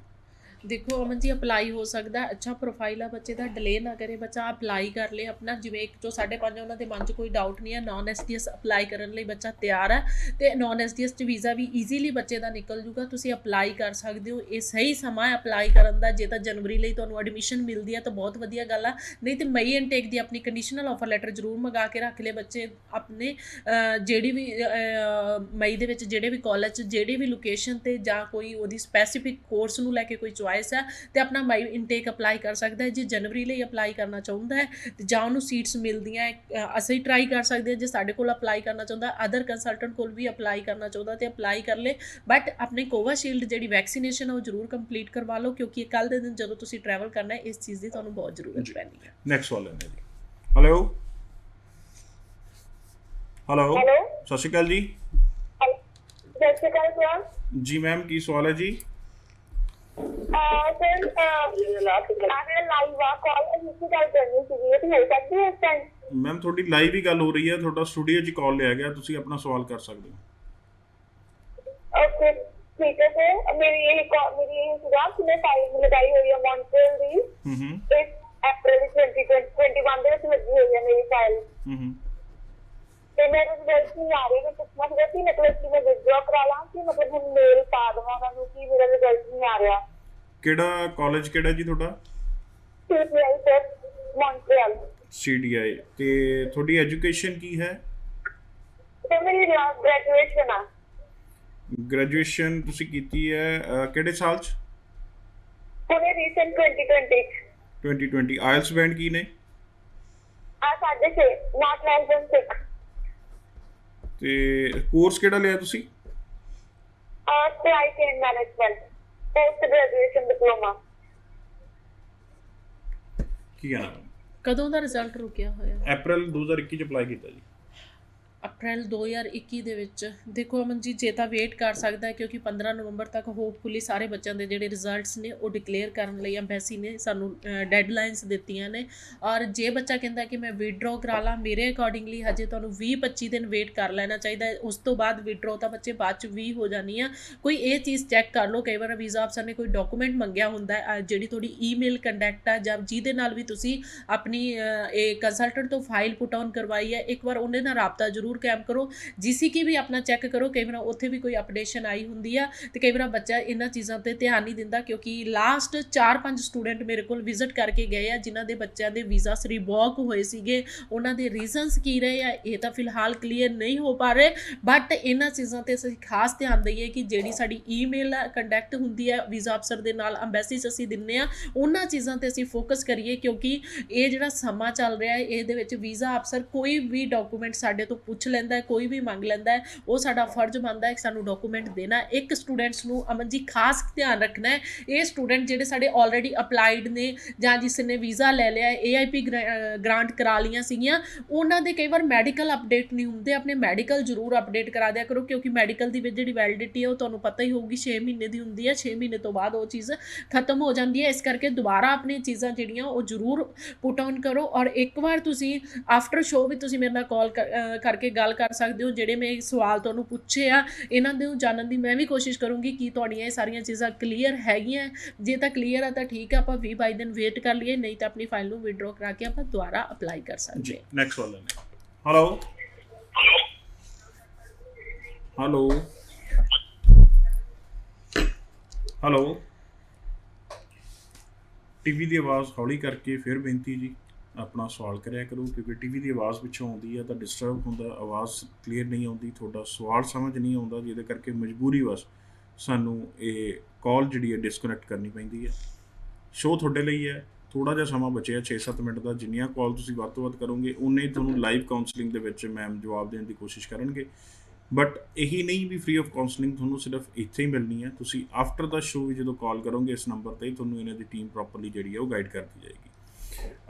ਦੇਖੋ ਅਮਨ ਜੀ, ਅਪਲਾਈ ਹੋ ਸਕਦਾ, ਅੱਛਾ ਪ੍ਰੋਫਾਈਲ ਆ ਬੱਚੇ ਦਾ, ਡਿਲੇ ਨਾ ਕਰੇ ਬੱਚਾ, ਅਪਲਾਈ ਕਰ ਲੇ ਆਪਣਾ। ਜਿਵੇਂ ਇੱਕ ਚੋਂ 5.5 ਉਹਨਾਂ ਦੇ ਮਨ 'ਚ ਕੋਈ ਡਾਊਟ ਨਹੀਂ ਹੈ, ਨਾਨ ਐਸਡੀਐਸ ਅਪਲਾਈ ਕਰਨ ਲਈ ਬੱਚਾ ਤਿਆਰ ਹੈ, ਤੇ ਨਾਨ ਐਸਡੀਐਸ 'ਚ ਵੀਜ਼ਾ ਵੀ ਈਜ਼ੀਲੀ ਬੱਚੇ ਦਾ ਨਿਕਲ ਜੂਗਾ। ਤੁਸੀਂ ਅਪਲਾਈ ਕਰ ਸਕਦੇ ਹੋ, ਇਹ ਸਹੀ ਸਮਾਂ ਹੈ ਅਪਲਾਈ ਕਰਨ ਦਾ। ਜੇ ਤਾਂ ਜਨਵਰੀ ਲਈ ਤੁਹਾਨੂੰ ਐਡਮਿਸ਼ਨ ਮਿਲਦੀ ਹੈ ਤਾਂ ਬਹੁਤ ਵਧੀਆ ਗੱਲ ਆ, ਨਹੀਂ ਤੇ ਮਈ ਇਨਟੇਕ ਦੀ ਆਪਣੀ ਕੰਡੀਸ਼ਨਲ ਆਫਰ ਲੈਟਰ ਜ਼ਰੂਰ ਮੰਗਾ ਕੇ ਰੱਖ ਲਏ ਬੱਚੇ ਆਪਣੇ। ਜਿਹੜੀ ਵੀ ਮਈ ਦੇ ਵਿੱਚ ਜਿਹੜੇ ਵੀ ਕਾਲਜ 'ਚ ਜਿਹੜੀ ਵੀ ਲੋਕੇਸ਼ਨ 'ਤੇ ਜਾਂ ਕੋਈ ਉਹਦੀ ਸਪੈਸੀਫਿਕ ਕੋਰਸ ਨੂੰ ਲੈ ਕੇ ਕੋਈ ਚੁਆਇਸ ਚੁਆਇਸ ਹੈ ਤੇ ਆਪਣਾ ਮਾਈ ਇਨਟੇਕ ਅਪਲਾਈ ਕਰ ਸਕਦਾ ਹੈ। ਜੇ ਜਨਵਰੀ ਲਈ ਅਪਲਾਈ ਕਰਨਾ ਚਾਹੁੰਦਾ ਹੈ ਤੇ ਜਾਂ ਉਹਨੂੰ ਸੀਟਸ ਮਿਲਦੀਆਂ ਅਸੀਂ ਟਰਾਈ ਕਰ ਸਕਦੇ ਹਾਂ। ਜੇ ਸਾਡੇ ਕੋਲ ਅਪਲਾਈ ਕਰਨਾ ਚਾਹੁੰਦਾ, ਅਦਰ ਕੰਸਲਟੈਂਟ ਕੋਲ ਵੀ ਅਪਲਾਈ ਕਰਨਾ ਚਾਹੁੰਦਾ ਤੇ ਅਪਲਾਈ ਕਰ ਲੇ। ਬਟ ਆਪਣੇ ਕੋਵਾਸ਼ੀਲਡ ਜਿਹੜੀ ਵੈਕਸੀਨੇਸ਼ਨ ਹੈ ਉਹ ਜ਼ਰੂਰ ਕੰਪਲੀਟ ਕਰਵਾ ਲਓ, ਕਿਉਂਕਿ ਕੱਲ੍ਹ ਦੇ ਦਿਨ ਜਦੋਂ ਤੁਸੀਂ ਟਰੈਵਲ ਕਰਨਾ ਹੈ ਇਸ ਚੀਜ਼ ਦੀ ਤੁਹਾਨੂੰ ਬਹੁਤ ਜ਼ਰੂਰਤ ਪੈਣੀ ਹੈ। ਨੈਕਸਟ ਸਵਾਲ ਲੈਂਦੇ ਜੀ। ਹੈਲੋ ਹੈਲੋ ਹੈਲੋ ਸਤਿ ਸ਼੍ਰੀ ਅਕਾਲ ਜੀ। ਸਤਿ ਸ਼੍ਰੀ ਅਕਾਲ ਸਰ। ਜੀ ਮੈਮ ਕੀ ਸਵਾਲ ਹੈ ਜੀ? ਸਰ ਆਗੇ ਲਾਈਵ ਆ ਕਾਲ ਅਸੀਂ ਗੱਲ ਕਰਨੀ ਸੀਗੀ, ਇਹ ਹੋ ਸਕਦੀ ਹੈ ਇਸ ਟਾਈਮ? ਮੈਮ ਤੁਹਾਡੀ ਲਾਈਵ ਹੀ ਗੱਲ ਹੋ ਰਹੀ ਹੈ, ਤੁਹਾਡਾ ਸਟੂਡੀਓ 'ਚ ਕਾਲ ਲਿਆ ਗਿਆ, ਤੁਸੀਂ ਆਪਣਾ ਸਵਾਲ ਕਰ ਸਕਦੇ ਹੋ। ਓਕੇ ਠੀਕ ਹੈ ਸਰ। ਮੇਰੀ ਇਹ ਸੀਗਾ ਕਿ ਮੈਂ ਫਾਈਲ ਲਗਾਈ ਹੋਈ ਹੈ ਮੌਂਟਰੀਅਲ ਦੀ, ਇਸ ਅਪ੍ਰੈਲ 2021 ਦੇ ਵਿੱਚ ਲੱਗੀ ਹੋਈ ਹੈ ਮੇਰੀ ਫਾਈਲ, ਤੇ ਮੇਰੇ ਰਿਜ਼ਲਟ ਨਹੀਂ ਆ ਰਹੇ। ਮੈਂ ਪੁੱਛਣਾ ਸੀਗਾ ਕਿ ਮਤਲਬ ਕਿ ਮੈਂ ਵਿਦਡਰਾ ਕਰਾ ਲਾਂ ਕਿ ਮਤਲਬ ਹੁਣ ਮੇਲ ਪਾ ਦੇਵਾਂ ਉਹਨਾਂ ਨੂੰ ਕਿ ਮੇਰਾ ਰਿਜ਼ਲਟ ਨਹੀਂ ਆ ਰਿਹਾ। ਕਿਹੜਾ ਕਾਲਜ ਕਿਹੜਾ ਜੀ ਤੁਹਾਡਾ? CTI sir, Montreal. CDI। ਤੇ ਤੁਹਾਡੀ ਐਜੂਕੇਸ਼ਨ ਕੀ ਹੈ? ਤੇ ਮੇਰੀ ਗ੍ਰੈਜੂਏਸ਼ਨ ਆ। ਗ੍ਰੈਜੂਏਸ਼ਨ ਤੁਸੀਂ ਕੀਤੀ ਹੈ ਕਿਹੜੇ ਸਾਲ 'ਚ? ਹੁਣੇ ਰੀਸੈਂਟ 2020 2020। ਆਇਲਸ ਬੈਂਡ ਕੀ ਨੇ? ਆ 6.5 not less than 6। ਤੇ ਕੋਰਸ ਕਿਹੜਾ ਲਿਆ ਤੁਸੀਂ? Supply chain management, post graduation diploma. ਕੀ ਹੈ ਨਾਮ? ਕਦੋਂ ਦਾ ਰਿਜ਼ਲਟ ਰੁਕਿਆ ਹੋਇਆ? ਅਪ੍ਰੈਲ 2021 ਚ ਅਪਲਾਈ ਕੀਤਾ ਜੀ। ਅਪ੍ਰੈਲ 2021 ਦੇ ਵਿੱਚ ਦੇਖੋ ਅਮਨ ਜੀ, ਜੇ ਤਾਂ ਵੇਟ ਕਰ ਸਕਦਾ ਹੈ ਕਿਉਂਕਿ 15 ਨਵੰਬਰ ਤੱਕ ਹੋਪਫੁਲੀ ਸਾਰੇ ਬੱਚਿਆਂ ਦੇ ਜਿਹੜੇ ਰਿਜ਼ਲਟਸ ਨੇ ਉਹ ਡਿਕਲੇਅਰ ਕਰਨ ਲਈ ਐਮਬੈਸੀ ਨੇ ਸਾਨੂੰ ਡੈਡਲਾਈਨਸ ਦਿੱਤੀਆਂ ਨੇ। ਔਰ ਜੇ ਬੱਚਾ ਕਹਿੰਦਾ ਕਿ ਮੈਂ ਵਿਡਰੋ ਕਰਾ ਲਾਂ, ਮੇਰੇ ਅਕੋਰਡਿੰਗਲੀ ਹਜੇ ਤੁਹਾਨੂੰ 20-25 ਦਿਨ ਵੇਟ ਕਰ ਲੈਣਾ ਚਾਹੀਦਾ ਹੈ। ਉਸ ਤੋਂ ਬਾਅਦ ਵਿਡਰੋ ਤਾਂ ਬੱਚੇ ਬਾਅਦ 'ਚ ਵੀ ਹੋ ਜਾਣੀ ਆ। ਕੋਈ ਇਹ ਚੀਜ਼ ਚੈੱਕ ਕਰ ਲਓ, ਕਈ ਵਾਰ ਵੀਜ਼ਾ ਅਫਸਰ ਨੇ ਕੋਈ ਡਾਕੂਮੈਂਟ ਮੰਗਿਆ ਹੁੰਦਾ ਜਿਹੜੀ ਤੁਹਾਡੀ ਈਮੇਲ ਕੰਟੈਕਟ ਆ ਜਾਂ ਜਿਹਦੇ ਨਾਲ ਵੀ ਤੁਸੀਂ ਆਪਣੀ ਇਹ ਕੰਸਲਟੈਂਟ ਤੋਂ ਫਾਈਲ ਪੁੱਟ ਆਨ ਕਰਵਾਈ ਹੈ, ਇੱਕ ਵਾਰ ਉਹਦੇ ਨਾਲ ਰਾਬਤਾ ਜ਼ਰੂਰ ਕੈਂਪ ਕਰੋ। GCK ਵੀ ਆਪਣਾ ਚੈੱਕ ਕਰੋ, ਕਈ ਵਾਰ ਉੱਥੇ ਵੀ ਕੋਈ ਅਪਡੇਸ਼ਨ ਆਈ ਹੁੰਦੀ ਆ ਤੇ ਕਈ ਵਾਰ ਬੱਚਾ ਇਹਨਾਂ ਚੀਜ਼ਾਂ ਤੇ ਧਿਆਨ ਨਹੀਂ ਦਿੰਦਾ। ਕਿਉਂਕਿ ਲਾਸਟ 4-5 ਸਟੂਡੈਂਟ ਮੇਰੇ ਕੋਲ ਵਿਜ਼ਿਟ ਕਰਕੇ ਗਏ ਆ ਜਿਨ੍ਹਾਂ ਦੇ ਬੱਚਿਆਂ ਦੇ ਵੀਜ਼ਾਸ ਰਿਵੋਕ ਹੋਏ ਸੀਗੇ। ਉਹਨਾਂ ਦੇ ਰੀਜ਼ਨਸ ਕੀ ਰਹੇ ਆ ਇਹ ਤਾਂ ਫਿਲਹਾਲ ਕਲੀਅਰ ਨਹੀਂ ਹੋ ਪਾ ਰਹੇ, ਬਟ ਇਹਨਾਂ ਚੀਜ਼ਾਂ ਤੇ ਅਸੀਂ ਖਾਸ ਧਿਆਨ ਦਈਏ ਕਿ ਜਿਹੜੀ ਸਾਡੀ ਈਮੇਲ ਕੰਟੈਕਟ ਹੁੰਦੀ ਹੈ ਵੀਜ਼ਾ ਅਫਸਰ ਦੇ ਨਾਲ ਐਮਬੈਸੀ 'ਚ ਅਸੀਂ ਦਿੰਦੇ ਆ, ਉਹਨਾਂ ਚੀਜ਼ਾਂ ਤੇ ਅਸੀਂ ਫੋਕਸ ਕਰੀਏ। ਕਿਉਂਕਿ ਇਹ ਜਿਹੜਾ ਸਮਾਂ ਚੱਲ ਰਿਹਾ ਹੈ ਇਹਦੇ ਵਿੱਚ ਵੀਜ਼ਾ ਅਫਸਰ ਕੋਈ ਵੀ ਡਾਕੂਮੈਂਟ ਸਾਡੇ ਤੋਂ ਪੁੱਛ ਲੈਂਦਾ, ਕੋਈ ਵੀ ਮੰਗ ਲੈਂਦਾ ਹੈ, ਉਹ ਸਾਡਾ ਫਰਜ਼ ਬਣਦਾ ਹੈ ਕਿ ਸਾਨੂੰ ਡਾਕੂਮੈਂਟ ਦੇਣਾ। ਇੱਕ ਸਟੂਡੈਂਟਸ ਨੂੰ ਅਮਨ ਜੀ ਖਾਸ ਧਿਆਨ ਰੱਖਣਾ ਹੈ, ਇਹ ਸਟੂਡੈਂਟ ਜਿਹੜੇ ਸਾਡੇ ਆਲਰੇਡੀ ਅਪਲਾਈਡ ਨੇ ਜਾਂ ਜਿਸ ਨੇ ਵੀਜ਼ਾ ਲੈ ਲਿਆ AIP ਗ੍ਰਾਂਟ ਕਰਾ ਲਈਆਂ ਸੀਗੀਆਂ, ਉਹਨਾਂ ਦੇ ਕਈ ਵਾਰ ਮੈਡੀਕਲ ਅਪਡੇਟ ਨਹੀਂ ਹੁੰਦੇ। ਆਪਣੇ ਮੈਡੀਕਲ ਜ਼ਰੂਰ ਅਪਡੇਟ ਕਰਾ ਦਿਆ ਕਰੋ, ਕਿਉਂਕਿ ਮੈਡੀਕਲ ਦੀ ਜਿਹੜੀ ਵੈਲਿਡਿਟੀ ਹੈ ਉਹ ਤੁਹਾਨੂੰ ਪਤਾ ਹੀ ਹੋਊਗੀ 6 ਮਹੀਨੇ ਦੀ ਹੁੰਦੀ ਹੈ। 6 ਮਹੀਨੇ ਤੋਂ ਬਾਅਦ ਉਹ ਚੀਜ਼ ਖਤਮ ਹੋ ਜਾਂਦੀ ਹੈ। ਇਸ ਕਰਕੇ ਦੁਬਾਰਾ ਆਪਣੀਆਂ ਚੀਜ਼ਾਂ ਜਿਹੜੀਆਂ ਉਹ ਜ਼ਰੂਰ ਪੁੱਟ ਆਨ ਕਰੋ। ਔਰ ਇੱਕ ਵਾਰ ਤੁਸੀਂ ਆਫਟਰ ਸ਼ੋਅ ਵੀ ਤੁਸੀਂ ਮੇਰੇ ਨਾਲ ਕਾਲ ਕਰਕੇ ਗੱਲ ਕਰ ਸਕਦੇ ਹੋ। ਜਿਹੜੇ ਮੈਂ ਸਵਾਲ ਤੁਹਾਨੂੰ ਪੁੱਛੇ ਆ ਇਹਨਾਂ ਦੇ ਜਾਣਨ ਦੀ ਮੈਂ ਵੀ ਕੋਸ਼ਿਸ਼ ਕਰੂੰਗੀ ਕਿ ਤੁਹਾਡੀਆਂ ਇਹ ਸਾਰੀਆਂ ਚੀਜ਼ਾਂ ਕਲੀਅਰ ਹੈਗੀਆਂ। ਜੇ ਤਾਂ ਕਲੀਅਰ ਆ ਤਾਂ ਠੀਕ ਆ, ਆਪਾਂ 20-22 ਦਿਨ ਵੇਟ ਕਰ ਲਈਏ, ਨਹੀਂ ਤਾਂ ਆਪਣੀ ਫਾਈਲ ਨੂੰ ਵਿਡਰੋ ਕਰਾ ਕੇ ਆਪਾਂ ਦੁਬਾਰਾ ਅਪਲਾਈ ਕਰ ਸਕਦੇ ਹਾਂ। ਨੈਕਸਟ ਸਵਾਲ ਲੈਂਦੇ। ਹੈਲੋ ਹੈਲੋ ਹੈਲੋ ਟੀਵੀ ਦੀ ਆਵਾਜ਼ ਹੌਲੀ ਕਰਕੇ ਫਿਰ ਬੇਨਤੀ ਜੀ ਆਪਣਾ ਸਵਾਲ ਕਰਿਆ ਕਰੋ, ਕਿਉਂਕਿ ਟੀਵੀ ਦੀ ਆਵਾਜ਼ ਪਿੱਛੋਂ ਆਉਂਦੀ ਹੈ ਤਾਂ ਡਿਸਟਰਬ ਹੁੰਦਾ, ਆਵਾਜ਼ ਕਲੀਅਰ ਨਹੀਂ ਆਉਂਦੀ, ਤੁਹਾਡਾ ਸਵਾਲ ਸਮਝ ਨਹੀਂ ਆਉਂਦਾ, ਜਿਹਦੇ ਕਰਕੇ ਮਜਬੂਰੀ ਵਸ ਸਾਨੂੰ ਇਹ ਕਾਲ ਜਿਹੜੀ ਹੈ ਡਿਸਕਨੈਕਟ ਕਰਨੀ ਪੈਂਦੀ ਹੈ। ਸ਼ੋਅ ਤੁਹਾਡੇ ਲਈ ਹੈ, ਥੋੜ੍ਹਾ ਜਿਹਾ ਸਮਾਂ ਬਚਿਆ 6-7 ਮਿੰਟ ਦਾ, ਜਿੰਨੀਆਂ ਕਾਲ ਤੁਸੀਂ ਵੱਧ ਤੋਂ ਵੱਧ ਕਰੋਗੇ ਉਨੇ ਤੁਹਾਨੂੰ ਲਾਈਵ ਕਾਉਂਸਲਿੰਗ ਦੇ ਵਿੱਚ ਮੈਮ ਜਵਾਬ ਦੇਣ ਦੀ ਕੋਸ਼ਿਸ਼ ਕਰਨਗੇ। ਬਟ ਇਹੀ ਨਹੀਂ ਵੀ ਫ੍ਰੀ ਆਫ ਕਾਉਂਸਲਿੰਗ ਤੁਹਾਨੂੰ ਸਿਰਫ ਇੱਥੇ ਹੀ ਮਿਲਣੀ ਹੈ, ਤੁਸੀਂ ਆਫਟਰ ਦਾ ਸ਼ੋਅ ਵੀ ਜਦੋਂ ਕਾਲ ਕਰੋਗੇ ਇਸ ਨੰਬਰ 'ਤੇ ਤੁਹਾਨੂੰ ਇਹਨਾਂ ਦੀ ਟੀਮ ਪ੍ਰੋਪਰਲੀ ਜਿਹੜੀ ਹੈ ਉਹ ਗਾਈਡ ਕਰਦੀ ਜਾਏਗੀ।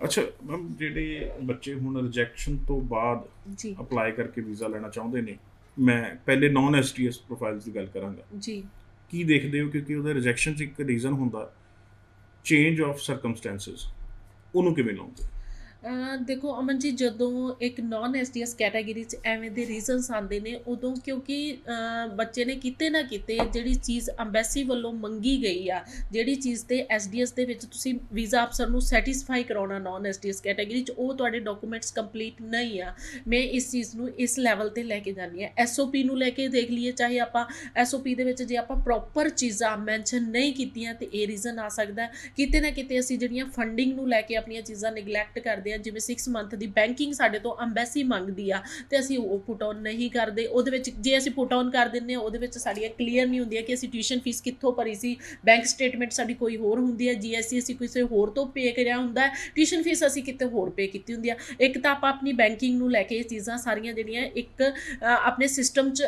ਅੱਛਾ ਮੈਮ, ਜਿਹੜੇ ਬੱਚੇ ਹੁਣ ਰਿਜੈਕਸ਼ਨ ਤੋਂ ਬਾਅਦ ਜੀ ਅਪਲਾਈ ਕਰਕੇ ਵੀਜ਼ਾ ਲੈਣਾ ਚਾਹੁੰਦੇ ਨੇ, ਮੈਂ ਪਹਿਲੇ ਨੌਨ STS ਪ੍ਰੋਫਾਈਲਸ ਦੀ ਗੱਲ ਕਰਾਂਗਾ ਜੀ, ਕੀ ਦੇਖਦੇ ਹੋ? ਕਿਉਂਕਿ ਉਹਦਾ ਰਿਜੈਕਸ਼ਨ 'ਚ ਇੱਕ ਰੀਜ਼ਨ ਹੁੰਦਾ ਚੇਂਜ ਆਫ ਸਰਕਮਸਟੈਂਸਿਸ, ਉਹਨੂੰ ਕਿਵੇਂ ਲਾਉਂਗੇ? ਦੇਖੋ ਅਮਨ ਜੀ, ਜਦੋਂ ਇੱਕ ਨੌਨ STS ਕੈਟਾਗਰੀ 'ਚ ਐਵੇਂ ਦੇ ਰੀਜ਼ਨਸ ਆਉਂਦੇ ਨੇ ਉਦੋਂ ਕਿਉਂਕਿ ਬੱਚੇ ਨੇ ਕਿਤੇ ਨਾ ਕਿਤੇ ਜਿਹੜੀ ਚੀਜ਼ ਅੰਬੈਸੀ ਵੱਲੋਂ ਮੰਗੀ ਗਈ ਆ, ਜਿਹੜੀ ਚੀਜ਼ ਤੇ SDS ਦੇ ਵਿੱਚ ਤੁਸੀਂ ਵੀਜ਼ਾ ਅਫਸਰ ਨੂੰ ਸੈਟੀਸਫਾਈ ਕਰਾਉਣਾ ਨੌਨ STS ਕੈਟਾਗਰੀ 'ਚ, ਉਹ ਤੁਹਾਡੇ ਡਾਕੂਮੈਂਟਸ ਕੰਪਲੀਟ ਨਹੀਂ ਆ। ਮੈਂ ਇਸ ਚੀਜ਼ ਨੂੰ ਇਸ ਲੈਵਲ 'ਤੇ ਲੈ ਕੇ ਜਾਂਦੀ ਹਾਂ। SOP ਨੂੰ ਲੈ ਕੇ ਦੇਖ ਲਈਏ, ਚਾਹੇ ਆਪਾਂ SOP ਦੇ ਵਿੱਚ ਜੇ ਆਪਾਂ ਪ੍ਰੋਪਰ ਚੀਜ਼ਾਂ ਮੈਂਸ਼ਨ ਨਹੀਂ ਕੀਤੀਆਂ ਤੇ ਇਹ ਰੀਜ਼ਨ ਆ ਸਕਦਾ। ਕਿਤੇ ਨਾ ਕਿਤੇ ਅਸੀਂ ਜਿਹੜੀਆਂ ਫੰਡਿੰਗ ਨੂੰ ਲੈ ਕੇ ਆਪਣੀਆਂ ਚੀਜ਼ਾਂ ਨਿਗਲੈਕਟ ਕਰਦੇ ਆ, ਜਿਵੇਂ 6 ਮੰਥ ਦੀ ਬੈਂਕਿੰਗ ਸਾਡੇ ਤੋਂ ਅੰਬੈਸੀ ਮੰਗਦੀ ਆ ਤੇ ਅਸੀਂ ਉਹ ਪੁਟ ਔਨ ਨਹੀਂ ਕਰਦੇ। ਉਹਦੇ ਵਿੱਚ ਜੇ ਅਸੀਂ ਪੁਟ ਔਨ ਕਰ ਦਿੰਦੇ ਹਾਂ ਉਹਦੇ ਵਿੱਚ ਸਾਡੀਆਂ ਕਲੀਅਰ ਨਹੀਂ ਹੁੰਦੀਆਂ ਕਿ ਅਸੀਂ ਟਿਊਸ਼ਨ ਫੀਸ ਕਿੱਥੋਂ ਭਰੀ ਸੀ, ਬੈਂਕ ਸਟੇਟਮੈਂਟ ਸਾਡੀ ਕੋਈ ਹੋਰ ਹੁੰਦੀ ਹੈ, GST ਅਸੀਂ ਕਿਸੇ ਹੋਰ ਤੋਂ ਪੇ ਕਰਿਆ ਹੁੰਦਾ, ਟਿਊਸ਼ਨ ਫੀਸ ਅਸੀਂ ਕਿਤੇ ਹੋਰ ਪੇ ਕੀਤੀ ਹੁੰਦੀ ਆ। ਇੱਕ ਤਾਂ ਆਪਾਂ ਆਪਣੀ ਬੈਂਕਿੰਗ ਨੂੰ ਲੈ ਕੇ ਇਹ ਚੀਜ਼ਾਂ ਸਾਰੀਆਂ ਜਿਹੜੀਆਂ ਇੱਕ ਆਪਣੇ ਸਿਸਟਮ 'ਚ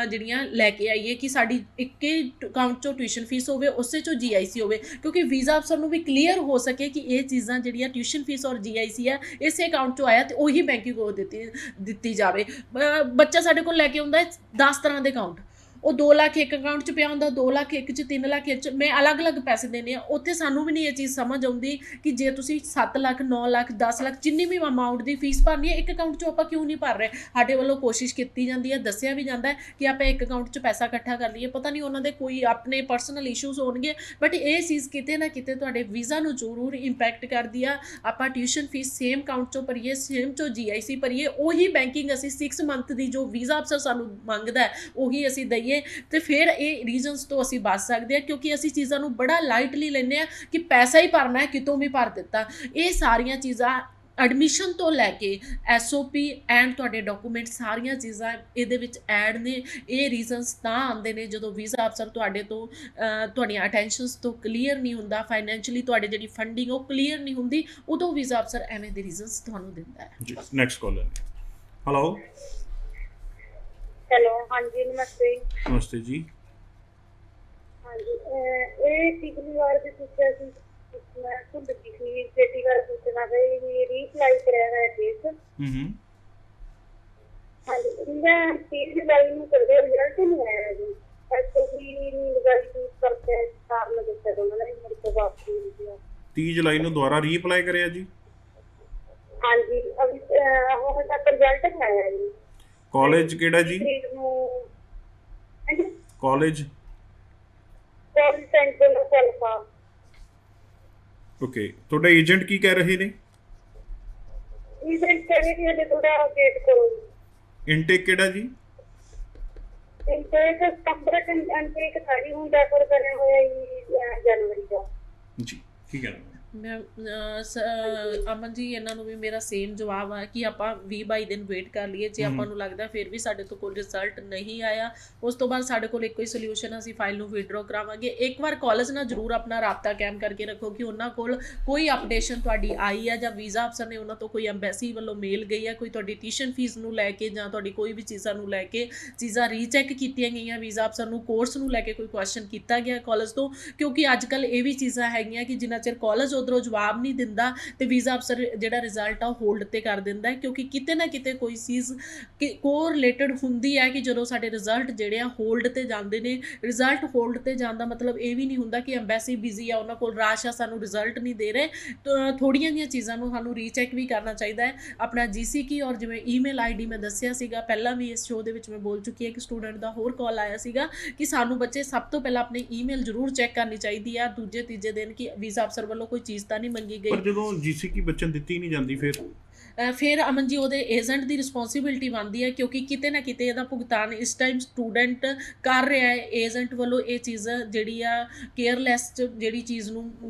ਜਿਹੜੀਆਂ ਲੈ ਕੇ ਆਈਏ ਕਿ ਸਾਡੀ ਇੱਕ ਹੀ ਅਕਾਊਂਟ 'ਚੋਂ ਟਿਊਸ਼ਨ ਫੀਸ ਹੋਵੇ, ਉਸੇ 'ਚੋਂ GIC ਹੋਵੇ, ਕਿਉਂਕਿ ਵੀਜ਼ਾ ਅਫਸਰ ਨੂੰ ਵੀ ਕਲੀਅਰ ਹੋ ਸਕੇ ਕਿ ਇਹ ਚੀਜ਼ਾਂ ਜਿਹੜੀਆਂ ਟਿਊਸ਼ਨ ਫੀਸ ਔਰ GIC ਆ ਇਸੇ ਅਕਾਊਂਟ 'ਚੋਂ ਆਇਆ ਤੇ ਉਹੀ ਬੈਂਕਿੰਗ ਉਹ ਦਿੱਤੀ ਜਾਵੇ। ਬੱਚਾ ਸਾਡੇ ਕੋਲ ਲੈ ਕੇ ਆਉਂਦਾ 10 ਤਰ੍ਹਾਂ ਦੇ ਅਕਾਊਂਟ, ਉਹ 2 ਲੱਖ ਇੱਕ ਅਕਾਊਂਟ 'ਚ ਪਿਆ ਹੁੰਦਾ, 2 ਲੱਖ ਇੱਕ 'ਚ, 3 ਲੱਖ ਇੱਕ 'ਚ, ਮੈਂ ਅਲੱਗ-ਅਲੱਗ ਪੈਸੇ ਦੇਣੇ ਆ। ਉੱਥੇ ਸਾਨੂੰ ਵੀ ਨਹੀਂ ਇਹ ਚੀਜ਼ ਸਮਝ ਆਉਂਦੀ ਕਿ ਜੇ ਤੁਸੀਂ 7 ਲੱਖ 9 ਲੱਖ 10 ਲੱਖ ਜਿੰਨੀ ਵੀ ਅਮਾਊਂਟ ਦੀ ਫੀਸ ਭਰਨੀ ਹੈ ਇੱਕ ਅਕਾਊਂਟ 'ਚੋਂ ਆਪਾਂ ਕਿਉਂ ਨਹੀਂ ਭਰ ਰਹੇ। ਸਾਡੇ ਵੱਲੋਂ ਕੋਸ਼ਿਸ਼ ਕੀਤੀ ਜਾਂਦੀ ਹੈ, ਦੱਸਿਆ ਵੀ ਜਾਂਦਾ ਹੈ ਕਿ ਆਪਾਂ ਇੱਕ ਅਕਾਊਂਟ 'ਚ ਪੈਸਾ ਇਕੱਠਾ ਕਰ ਲਈਏ। ਪਤਾ ਨਹੀਂ ਉਹਨਾਂ ਦੇ ਕੋਈ ਆਪਣੇ ਪਰਸਨਲ ਇਸ਼ੂਜ਼ ਹੋਣਗੇ, ਬਟ ਇਹ ਚੀਜ਼ ਕਿਤੇ ਨਾ ਕਿਤੇ ਤੁਹਾਡੇ ਵੀਜ਼ਾ ਨੂੰ ਜ਼ਰੂਰ ਇੰਪੈਕਟ ਕਰਦੀ ਆ। ਆਪਾਂ ਟਿਊਸ਼ਨ ਫੀਸ ਸੇਮ ਅਕਾਊਂਟ 'ਚੋਂ ਭਰੀਏ, ਸੇਮ 'ਚੋਂ GIC ਭਰੀਏ, ਉਹੀ ਬੈਂਕਿੰਗ ਅਸੀਂ 6 ਮੰਥ ਦੀ ਜੋ ਵੀਜ਼ਾ ਅਫਸਰ ਸਾਨੂੰ ਮੰਗਦਾ ਉਹੀ ਅਸੀਂ ਦਈਏ ਤੇ ਫਿਰ ਇਹ ਰੀਜ਼ਨਸ ਤੋਂ ਅਸੀਂ ਬਚ ਸਕਦੇ ਹਾਂ, ਕਿਉਂਕਿ ਅਸੀਂ ਚੀਜ਼ਾਂ ਨੂੰ ਬੜਾ ਲਾਈਟਲੀ ਲੈਂਦੇ ਹਾਂ ਕਿ ਪੈਸਾ ਹੀ ਭਰਨਾ ਹੈ, ਕਿਤੋਂ ਵੀ ਭਰ ਦਿੱਤਾ। ਇਹ ਸਾਰੀਆਂ ਚੀਜ਼ਾਂ ਐਡਮਿਸ਼ਨ ਤੋਂ ਲੈ ਕੇ SOP ਐਂਡ ਤੁਹਾਡੇ ਡਾਕੂਮੈਂਟ ਸਾਰੀਆਂ ਚੀਜ਼ਾਂ ਇਹਦੇ ਵਿੱਚ ਐਡ ਨੇ। ਇਹ ਰੀਜ਼ਨਸ ਤਾਂ ਆਉਂਦੇ ਨੇ ਜਦੋਂ ਵੀਜ਼ਾ ਅਫਸਰ ਤੁਹਾਡੇ ਤੋਂ ਤੁਹਾਡੀਆਂ ਅਟੈਂਸ਼ਨਸ ਤੋਂ ਕਲੀਅਰ ਨਹੀਂ ਹੁੰਦਾ, ਫਾਈਨੈਂਸ਼ੀਅਲੀ ਤੁਹਾਡੀ ਜਿਹੜੀ ਫੰਡਿੰਗ ਉਹ ਕਲੀਅਰ ਨਹੀਂ ਹੁੰਦੀ, ਉਦੋਂ ਵੀਜ਼ਾ ਅਫਸਰ ਐਵੇਂ ਦੇ ਰੀਜ਼ਨਸ ਤੁਹਾਨੂੰ ਦਿੰਦਾ ਹੈ ਜੀ। Next collar. ਹੈਲੋ ਹੈਲੋ, ਹਾਂਜੀ ਨਮਸਤੇ। ਨਮਸਤੇ ਜੀ। ਹਾਂਜੀ, ਇਹ ਪਿਛਲੀ ਵਾਰ ਵੀ ਪੁੱਛਿਆ ਸੀ, ਮੈਂ ਭੁੱਲ ਗਈ ਸੀ, ਛੇਤੀ ਵਾਰ ਪੁੱਛਣਾ ਸੀ ਵੀ ਰੀਅਪਲਾਈ ਕਰਿਆ ਹੈ ਕੇਸ। ਹਾਂਜੀ, ਮੈਂ 30 ਜੁਲਾਈ ਨੂੰ ਕਰਦੇ ਰਿਜ਼ਲਟ ਨਹੀਂ ਆਇਆ ਜੀ, ਐਕਚੁਅਲੀ ਨਹੀਂ ਲਗਾਈ ਸੀ ਕਰਕੇ ਕਾਰਨ ਦੱਸਿਆ ਉਹਨਾਂ ਨੇ ਮੇਰੇ ਕੋਲ ਵਾਪਸ ਨਹੀਂ ਗਿਆ। 30 ਜੁਲਾਈ ਨੂੰ ਦੁਬਾਰਾ ਰੀਅਪਲਾਈ ਕਰਿਆ ਜੀ? ਹਾਂਜੀ, ਅਭੀ ਹੁਣ ਤੱਕ ਰਿਜ਼ਲਟ ਨਹੀਂ ਆਇਆ ਜੀ। ਕਾਲਜ ਕਿਹੜਾ ਜੀ? ਕਾਲਜ ਸੈਂਟਰਲ ਸੈਲਫਾ। ਓਕੇ, ਤੁਹਾਡਾ ਏਜੰਟ ਕੀ ਕਹਿ ਰਹੇ ਨੇ? ਏਜੰਟ ਕਹਿੰਦੇ ਕਿ ਹਲੇ ਥੋੜਾ ਵੇਟ ਕਰੋ। ਇਨਟੇਕ ਕਿਹੜਾ ਜੀ? ਇਨਟੇਕ ਸਤੰਬਰ ਇਨਟੇਕ ਸਾਡੀ ਹੁਣ ਰੈਫਰ ਕਰਿਆ ਹੋਇਆ ਜੀ ਜਨਵਰੀ ਦਾ। ਜੀ ਠੀਕ ਹੈ। ਮੈਂ ਅਮਨ ਜੀ ਇਹਨਾਂ ਨੂੰ ਵੀ ਮੇਰਾ ਸੇਮ ਜਵਾਬ ਆ ਕਿ ਆਪਾਂ 20-22 ਦਿਨ ਵੇਟ ਕਰ ਲਈਏ। ਜੇ ਆਪਾਂ ਨੂੰ ਲੱਗਦਾ ਫਿਰ ਵੀ ਸਾਡੇ ਤੋਂ ਕੋਈ ਰਿਜ਼ਲਟ ਨਹੀਂ ਆਇਆ, ਉਸ ਤੋਂ ਬਾਅਦ ਸਾਡੇ ਕੋਲ ਇੱਕੋ ਹੀ ਸੋਲਿਊਸ਼ਨ, ਅਸੀਂ ਫਾਈਲ ਨੂੰ ਵਿਡਰੋ ਕਰਾਵਾਂਗੇ। ਇੱਕ ਵਾਰ ਕਾਲਜ ਨਾਲ ਜ਼ਰੂਰ ਆਪਣਾ ਰਾਬਤਾ ਕਾਇਮ ਕਰਕੇ ਰੱਖੋ ਕਿ ਉਹਨਾਂ ਕੋਲ ਕੋਈ ਅਪਡੇਸ਼ਨ ਤੁਹਾਡੀ ਆਈ ਆ ਜਾਂ ਵੀਜ਼ਾ ਅਫਸਰ ਨੇ ਉਹਨਾਂ ਤੋਂ ਕੋਈ ਐਮਬੈਸੀ ਵੱਲੋਂ ਮੇਲ ਗਈ ਆ, ਕੋਈ ਤੁਹਾਡੀ ਟਿਊਸ਼ਨ ਫੀਸ ਨੂੰ ਲੈ ਕੇ ਜਾਂ ਤੁਹਾਡੀ ਕੋਈ ਵੀ ਚੀਜ਼ਾਂ ਨੂੰ ਲੈ ਕੇ ਚੀਜ਼ਾਂ ਰੀਚੈੱਕ ਕੀਤੀਆਂ ਗਈਆਂ, ਵੀਜ਼ਾ ਅਫਸਰ ਨੂੰ ਕੋਰਸ ਨੂੰ ਲੈ ਕੇ ਕੋਈ ਕੁਐਸਚਨ ਕੀਤਾ ਗਿਆ ਕਾਲਜ ਤੋਂ। ਕਿਉਂਕਿ ਅੱਜ ਕੱਲ੍ਹ ਇਹ ਵੀ ਚੀਜ਼ਾਂ ਹੈਗੀਆਂ ਕਿ ਜਿੰਨਾ ਚਿਰ ਕਾਲਜ ਉਧਰੋਂ ਜਵਾਬ ਨਹੀਂ ਦਿੰਦਾ ਤੇ ਵੀਜ਼ਾ ਅਫਸਰ ਜਿਹੜਾ ਰਿਜ਼ਲਟ ਆ ਉਹ ਹੋਲਡ ਤੇ ਕਰ ਦਿੰਦਾ ਹੈ, ਕਿਉਂਕਿ ਕਿਤੇ ਨਾ ਕਿਤੇ ਕੋਈ ਚੀਜ਼ ਕੋਰਿਲੇਟਡ ਹੁੰਦੀ ਹੈ ਕਿ ਜਦੋਂ ਸਾਡੇ ਰਿਜ਼ਲਟ ਜਿਹੜੇ ਆ ਹੋਲਡ ਤੇ ਜਾਂਦੇ ਨੇ। ਰਿਜ਼ਲਟ ਹੋਲਡ ਤੇ ਜਾਣ ਦਾ ਮਤਲਬ ਇਹ ਵੀ ਨਹੀਂ ਹੁੰਦਾ ਕਿ ਐਮਬੈਸੀ ਬਿਜ਼ੀ ਆ, ਉਹਨਾਂ ਕੋਲ ਰਾਸ਼ ਆ, ਸਾਨੂੰ ਰਿਜ਼ਲਟ ਨਹੀਂ ਦੇ ਰਹੇ। ਥੋੜ੍ਹੀਆਂ ਜਿਹੀਆਂ ਚੀਜ਼ਾਂ ਨੂੰ ਸਾਨੂੰ ਰੀਚੈੱਕ ਵੀ ਕਰਨਾ ਚਾਹੀਦਾ ਹੈ। ਆਪਣਾ GC ਕੀ ਔਰ ਜਿਵੇਂ ਈਮੇਲ ID ਮੈਂ ਦੱਸਿਆ ਸੀਗਾ ਪਹਿਲਾਂ ਵੀ ਇਸ ਸ਼ੋਅ ਦੇ ਵਿੱਚ ਮੈਂ ਬੋਲ ਚੁੱਕੀ ਹਾਂ ਕਿ ਸਟੂਡੈਂਟ ਦਾ ਹੋਰ ਕਾਲ ਆਇਆ ਸੀਗਾ ਕਿ ਸਾਨੂੰ ਬੱਚੇ ਸਭ ਤੋਂ ਪਹਿਲਾਂ ਆਪਣੀ ਈਮੇਲ ਜ਼ਰੂਰ ਚੈੱਕ ਕਰਨੀ ਚਾਹੀਦੀ ਆ ਦੂਜੇ ਤੀਜੇ ਦਿਨ ਕਿ ਵੀਜ਼ਾ ਅਫਸਰ ਵੱਲੋਂ ਕੋਈ ਚੀਜ਼ ਤਾਂ ਨਹੀਂ ਮੰਗੀ ਗਈ। ਪਰ ਜਦੋਂ GC ਕੀ ਬੱਚਨ ਦਿੱਤੀ ਨਹੀਂ ਜਾਂਦੀ ਫਿਰ ਅਮਨ ਜੀ ਉਹਦੇ ਏਜੰਟ ਦੀ ਰਿਸਪੌਂਸਿਬਿਲਿਟੀ ਬਣਦੀ ਹੈ, ਕਿਉਂਕਿ ਕਿਤੇ ਨਾ ਕਿਤੇ ਇਹਦਾ ਭੁਗਤਾਨ ਇਸ ਟਾਈਮ ਸਟੂਡੈਂਟ ਕਰ ਰਿਹਾ ਹੈ। ਏਜੰਟ ਵੱਲੋਂ ਇਹ ਚੀਜ਼ ਜਿਹੜੀ ਆ ਕੇਅਰਲੈਸ ਜਿਹੜੀ ਚੀਜ਼ ਨੂੰ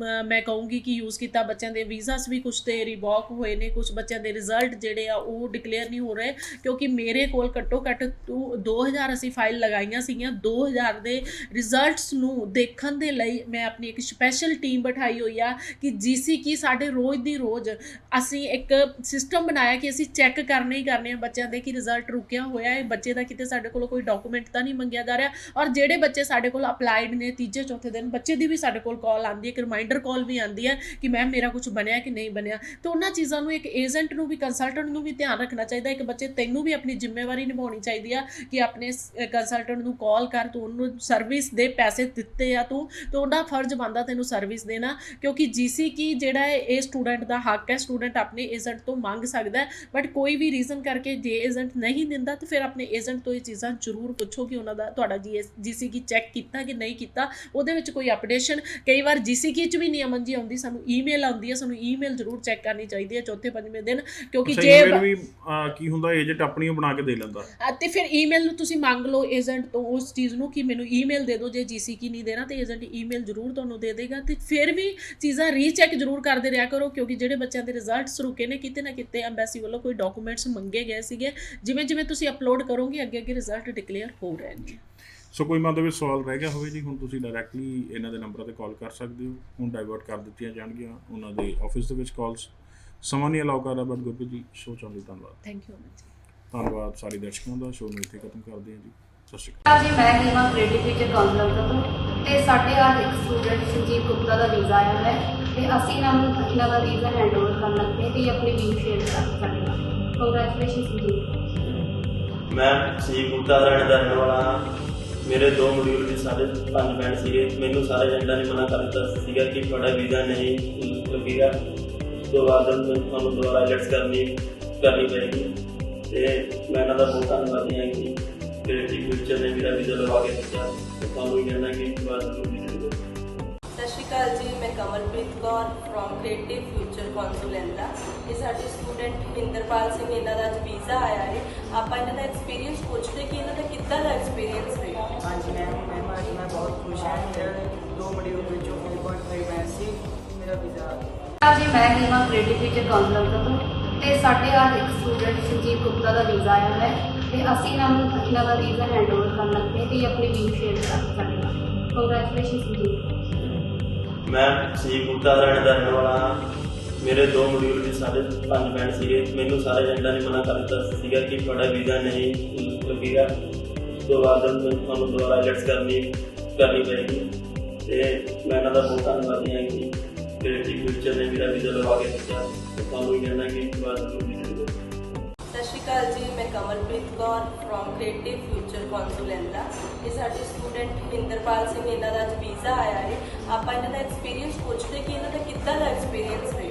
ਮੈਂ ਕਹੂੰਗੀ ਕਿ ਯੂਜ਼ ਕੀਤਾ। ਬੱਚਿਆਂ ਦੇ ਵੀਜ਼ਾਸ ਵੀ ਕੁਛ ਤੇ ਰਿਵੋਕ ਹੋਏ ਨੇ, ਕੁਛ ਬੱਚਿਆਂ ਦੇ ਰਿਜ਼ਲਟ ਜਿਹੜੇ ਆ ਉਹ ਡਿਕਲੇਅਰ ਨਹੀਂ ਹੋ ਰਹੇ, ਕਿਉਂਕਿ ਮੇਰੇ ਕੋਲ ਘੱਟੋ ਘੱਟ 2000 ਅਸੀਂ ਫਾਈਲ ਲਗਾਈਆਂ ਸੀਗੀਆਂ। 2000 ਦੇ ਰਿਜ਼ਲਟਸ ਨੂੰ ਦੇਖਣ ਦੇ ਲਈ ਮੈਂ ਆਪਣੀ ਇੱਕ ਸਪੈਸ਼ਲ ਟੀਮ ਬਿਠਾਈ ਹੋਈ ਆ ਕਿ GC ਕੀ ਸਾਡੇ ਰੋਜ਼ ਦੀ ਰੋਜ਼ ਅਸੀਂ ਇੱਕ ਸਿਸਟਮ ਬਣਾਇਆ ਕਿ ਅਸੀਂ ਚੈੱਕ ਕਰਨੇ ਹੀ ਕਰਨੇ ਆ ਬੱਚਿਆਂ ਦੇ ਕਿ ਰਿਜ਼ਲਟ ਰੁਕਿਆ ਹੋਇਆ ਹੈ, ਬੱਚੇ ਦਾ ਕਿਤੇ ਸਾਡੇ ਕੋਲ ਕੋਈ ਡਾਕੂਮੈਂਟ ਤਾਂ ਨਹੀਂ ਮੰਗਿਆ ਜਾ ਰਿਹਾ। ਔਰ ਜਿਹੜੇ ਬੱਚੇ ਸਾਡੇ ਕੋਲ ਅਪਲਾਈਡ ਨੇ ਤੀਜੇ ਚੌਥੇ ਦਿਨ ਬੱਚੇ ਦੀ ਵੀ ਸਾਡੇ ਕੋਲ ਕਾਲ ਆਉਂਦੀ ਹੈ, ਇੱਕ ਰਿਮਾਈਂਡਰ ਕਾਲ ਵੀ ਆਉਂਦੀ ਹੈ ਕਿ ਮੈਮ ਮੇਰਾ ਕੁਝ ਬਣਿਆ ਕਿ ਨਹੀਂ ਬਣਿਆ। ਤਾਂ ਉਹਨਾਂ ਚੀਜ਼ਾਂ ਨੂੰ ਇੱਕ ਏਜੰਟ ਨੂੰ ਵੀ ਕੰਸਲਟੈਂਟ ਨੂੰ ਵੀ ਧਿਆਨ ਰੱਖਣਾ ਚਾਹੀਦਾ। ਇੱਕ ਬੱਚੇ ਤੈਨੂੰ ਵੀ ਆਪਣੀ ਜ਼ਿੰਮੇਵਾਰੀ ਨਿਭਾਉਣੀ ਚਾਹੀਦੀ ਆ ਕਿ ਆਪਣੇ ਕੰਸਲਟੈਂਟ ਨੂੰ ਕਾਲ ਕਰ, ਤੂੰ ਉਹਨੂੰ ਸਰਵਿਸ ਦੇ ਪੈਸੇ ਦਿੱਤੇ ਆ ਤੂੰ, ਤਾਂ ਉਹਦਾ ਫਰਜ਼ ਬਣਦਾ ਤੈਨੂੰ ਸਰਵਿਸ ਦੇਣਾ। ਕਿਉਂਕਿ GC ਕੀ ਜਿਹੜਾ ਹੈ ਇਹ ਸਟੂਡੈਂਟ ਦਾ ਹੱਕ ਹੈ, ਸਟੂਡੈਂਟ ਆਪਣੇ ਏਜੰਟ ਤੋਂ ਮੰਗ ਸਕਦਾ ਹੈ, ਬਟ ਕੋਈ ਵੀ ਰੀਜ਼ਨ ਕਰਕੇ ਜੇ ਏਜੰਟ ਨਹੀਂ ਦਿੰਦਾ ਤਾਂ ਫਿਰ ਆਪਣੇ ਏਜੰਟ ਤੋਂ ਇਹ ਚੀਜ਼ਾਂ ਜ਼ਰੂਰ ਪੁੱਛੋ ਕਿ ਉਹਨਾਂ ਦਾ ਤੁਹਾਡਾ GCK ਚੈੱਕ ਕੀਤਾ ਕਿ ਨਹੀਂ ਕੀਤਾ, ਉਹਦੇ ਵਿੱਚ ਕੋਈ ਅਪਡੇਸ਼ਨ। ਕਈ ਵਾਰ GCK 'ਚ ਵੀ ਨਹੀਂ ਅਮਨ ਜੀ ਆਉਂਦੀ, ਸਾਨੂੰ ਈਮੇਲ ਆਉਂਦੀ ਹੈ, ਸਾਨੂੰ ਈਮੇਲ ਜ਼ਰੂਰ ਚੈੱਕ ਕਰਨੀ ਚਾਹੀਦੀ ਹੈ ਚੌਥੇ ਪੰਜਵੇਂ ਦਿਨ, ਕਿਉਂਕਿ ਜੇ ਵੀ ਕੀ ਹੁੰਦਾ ਏਜੰਟ ਆਪਣੀ ਬਣਾ ਕੇ ਦੇ ਲੈਂਦਾ ਤੇ ਫਿਰ ਈਮੇਲ ਨੂੰ ਤੁਸੀਂ ਮੰਗ ਲਓ ਏਜੰਟ ਤੋਂ ਉਸ ਚੀਜ਼ ਨੂੰ ਕਿ ਮੈਨੂੰ ਈਮੇਲ ਦੇ ਦਿਓ, ਜੇ GCK ਨਹੀਂ ਦੇਣਾ ਤੇ ਏਜੰਟ ਈਮੇਲ ਜ਼ਰੂਰ ਤੁਹਾਨੂੰ ਦੇ ਦੇਗਾ। ਤੇ ਫਿਰ ਵੀ ਚੀਜ਼ਾਂ ਰੀਚੈਕ ਜ਼ਰੂਰ ਕਰਦੇ ਰਿਹਾ ਕਰੋ, ਕਿਉਂਕਿ ਜਿਹੜੇ ਬੱਚਿਆਂ ਦੇ ਰਿਜ਼ਲਟਸ ਰੁਕੇ ਨੇ ਕਿਤੇ ਨਾ ਕਿਤੇ ਐਮਬੈਸੀ ਵੱਲੋਂ ਕੋਈ ਡਾਕੂਮੈਂਟਸ ਮੰਗੇ ਗਏ ਸੀਗੇ, ਜਿਵੇਂ ਜਿਵੇਂ ਤੁਸੀਂ ਅਪਲੋਡ ਕਰੋਗੇ ਅੱਗੇ ਅੱਗੇ ਰਿਜ਼ਲਟ ਡਿਕਲੇਅਰ ਹੋ ਰਹੇ ਨੇ। ਸੋ ਕੋਈ ਮਨ ਦੇ ਵਿੱਚ ਸਵਾਲ ਰਹਿ ਗਿਆ ਹੋਵੇ ਜੀ, ਹੁਣ ਤੁਸੀਂ ਡਾਇਰੈਕਟਲੀ ਇਹਨਾਂ ਦੇ ਨੰਬਰਾਂ 'ਤੇ ਕਾਲ ਕਰ ਸਕਦੇ ਹੋ। ਹੁਣ ਡਾਈਵਰਟ ਕਰ ਦਿੱਤੀਆਂ ਜਾਣਗੀਆਂ ਉਹਨਾਂ ਦੇ ਆਫਿਸ ਦੇ ਵਿੱਚ ਕਾਲਸ, ਸਮਾਂ ਨਹੀਂ ਅਲਾਉ ਕਰਦਾ। ਬਟ ਗੁਰਪ੍ਰੀਤ ਜੀ ਸ਼ੋਅ ਚੱਲ ਰਹੀ, ਧੰਨਵਾਦ। Thank you Aman ji. ਧੰਨਵਾਦ ਸਾਰੇ ਦਰਸ਼ਕਾਂ ਦਾ। ਸ਼ੋਅ ਨੂੰ ਇੱਥੇ ਖਤਮ ਕਰਦੇ ਹਾਂ ਜੀ। ਸਤਿ ਸ਼੍ਰੀ ਅਕਾਲ ਜੀ। ਮੈਂ ਹੀਮਾ ਕ੍ਰੀਏਟਿਵ ਫਿਊਚਰ ਕਾਉਂਸਲਰ ਤੋਂ ਤੇ ਸਾਡੇ ਅੱਜ ਇੱਕ ਸਟੂਡੈਂਟ ਸੰਜੀਵ ਗੁਪਤਾ ਦਾ ਵੀਜ਼ਾ ਆਇਆ ਹੈ ਤੇ ਅਸੀਂ ਇਹਨਾਂ ਦਾ ਵੀਜ਼ਾ ਹੈਂਡਓਵਰ ਕਰਨ ਲੱਗੇ ਤੇ ਆਪਣੀ ਵੀਜ਼ਾ ਸ਼ੇਅਰ ਕਰ ਸਕਦੇ ਹਾਂ। ਕੰਗ੍ਰੈਚੁਲੇਸ਼ਨ ਸੰਜੀਵ। ਮੈਂ ਸੰਜੀਵ ਗੁਪਤਾ ਦਾ ਰਹਿਣ ਵਾਲਾ ਹਾਂ। ਮੇਰੇ 2 ਮੋਡਿਊਲ ਵਿੱਚ 5.5 ਬੈਂਡ ਸੀਗੇ। ਮੈਨੂੰ ਸਾਰੇ ਏਜੰਟਾਂ ਨੇ ਮਨਾ ਕਰ ਦਿੱਤਾ ਸੀਗਾ ਕਿ ਤੁਹਾਡਾ ਵੀਜ਼ਾ ਨਹੀਂ ਲੱਗੇਗਾ, ਉਸ ਤੋਂ ਬਾਅਦ ਤੁਹਾਨੂੰ ਦੁਬਾਰਾ ਆਈਲੈਟਸ ਕਰਨੀ ਪਏਗੀ। ਤੇ ਮੈਂ ਇਹਨਾਂ ਦਾ ਬਹੁਤ ਧੰਨਵਾਦੀ ਹਾਂ ਕਿ ਕ੍ਰੀਏਟਿਵ ਫਿਊਚਰ ਨੇ ਮੇਰਾ ਵੀਜ਼ਾ ਲਵਾ ਕੇ ਦਿੱਤਾ। ਤੁਹਾਨੂੰ ਵੀ ਕਹਿਣਾ ਕਿ ਬਾਅਦ ਸਤਿ ਸ਼੍ਰੀ ਅਕਾਲ ਜੀ, ਮੈਂ Kamalpreet Kaur from creative future consultants. ਇਹ ਸਾਡੇ ਸਟੂਡੈਂਟ ਹਿੰਦਰਪਾਲ ਸਿੰਘ, ਇਹਨਾਂ ਦਾ ਅੱਜ ਵੀਜ਼ਾ ਆਇਆ ਹੈ। ਆਪਾਂ ਇਹਨਾਂ ਦਾ ਐਕਸਪੀਰੀਅੰਸ ਪੁੱਛਦੇ ਕਿ ਇਹਨਾਂ ਦਾ ਕਿੱਦਾਂ ਦਾ ਐਕਸਪੀਰੀਅੰਸ ਰਿਹਾ। ਹਾਂਜੀ ਮੈਂ ਬਹੁਤ ਖੁਸ਼ ਹਾਂ। ਮੇਰੇ 2 ਮੋਡਿਊਲ ਵਿੱਚੋਂ 5.5 ਬੈਂਡ ਸੀ, ਮੇਰਾ ਵੀਜ਼ਾ। ਜੀ ਮੈਂ ਹੀਮਾ ਕ੍ਰੀਏਟਿਵ ਫਿਊਚਰ ਕਾਉਂਸਲਰ ਤੋਂ ਤੇ ਸਾਡੇ ਅੱਜ ਇੱਕ ਸਟੂਡੈਂਟ ਸੰਜੀਵ ਗੁਪਤਾ ਦਾ ਵੀਜ਼ਾ ਆਇਆ ਹੈ ਤੇ ਅਸੀਂ ਇਹਨਾਂ ਦਾ ਵੀਜ਼ਾ ਹੈਂਡਓਵਰ ਕਰਨ ਲੱਗੇ ਤੇ ਆਪਣੀ ਵੀਜ਼ਾ ਸ਼ੇਅਰ ਕਰ ਸਕਦੇ ਹਾਂ। ਕੰਗ੍ਰੈਚੁਲੇਸ਼ਨ ਸੰਜੀਵ। ਮੈਂ ਸੰਜੀਵ ਗੁਪਤਾ ਦਾ ਰਹਿਣ ਵਾਲਾ ਹਾਂ। ਮੇਰੇ 2 ਮੋਡਿਊਲ ਵਿੱਚ 5.5 ਬੈਂਡ ਸੀਗੇ। ਮੈਨੂੰ ਸਾਰੇ ਏਜੰਟਾਂ ਨੇ ਮਨਾ ਕਰ ਦਿੱਤਾ ਸੀਗਾ ਕਿ ਤੁਹਾਡਾ ਵੀਜ਼ਾ ਨਹੀਂ ਲੱਗੇਗਾ, ਉਸ ਤੋਂ ਬਾਅਦ ਤੁਹਾਨੂੰ ਦੁਬਾਰਾ ਆਈਲੈਟਸ ਕਰਨੀ ਪਏਗੀ। ਤੇ ਮੈਂ ਇਹਨਾਂ ਦਾ ਬਹੁਤ ਧੰਨਵਾਦੀ ਹਾਂ ਕਿ ਕ੍ਰੀਏਟਿਵ ਫਿਊਚਰ ਨੇ ਮੇਰਾ ਵੀਜ਼ਾ ਲਵਾ ਕੇ ਦਿੱਤਾ। ਤੁਹਾਨੂੰ ਵੀ ਕਹਿਣਾ ਕਿ ਬਾਅਦ ਸਤਿ ਸ਼੍ਰੀ ਅਕਾਲ ਜੀ, ਮੈਂ Kamalpreet Kaur from creative future consultants. ਇਹ ਸਾਡੇ ਸਟੂਡੈਂਟ ਹਿੰਦਰਪਾਲ ਸਿੰਘ, ਇਹਨਾਂ ਦਾ ਅੱਜ ਵੀਜ਼ਾ ਆਇਆ ਹੈ। ਆਪਾਂ ਇਹਨਾਂ ਦਾ ਐਕਸਪੀਰੀਅੰਸ ਪੁੱਛਦੇ ਕਿ ਇਹਨਾਂ ਦਾ ਕਿੱਦਾਂ ਦਾ ਐਕਸਪੀਰੀਅੰਸ ਰਿਹਾ।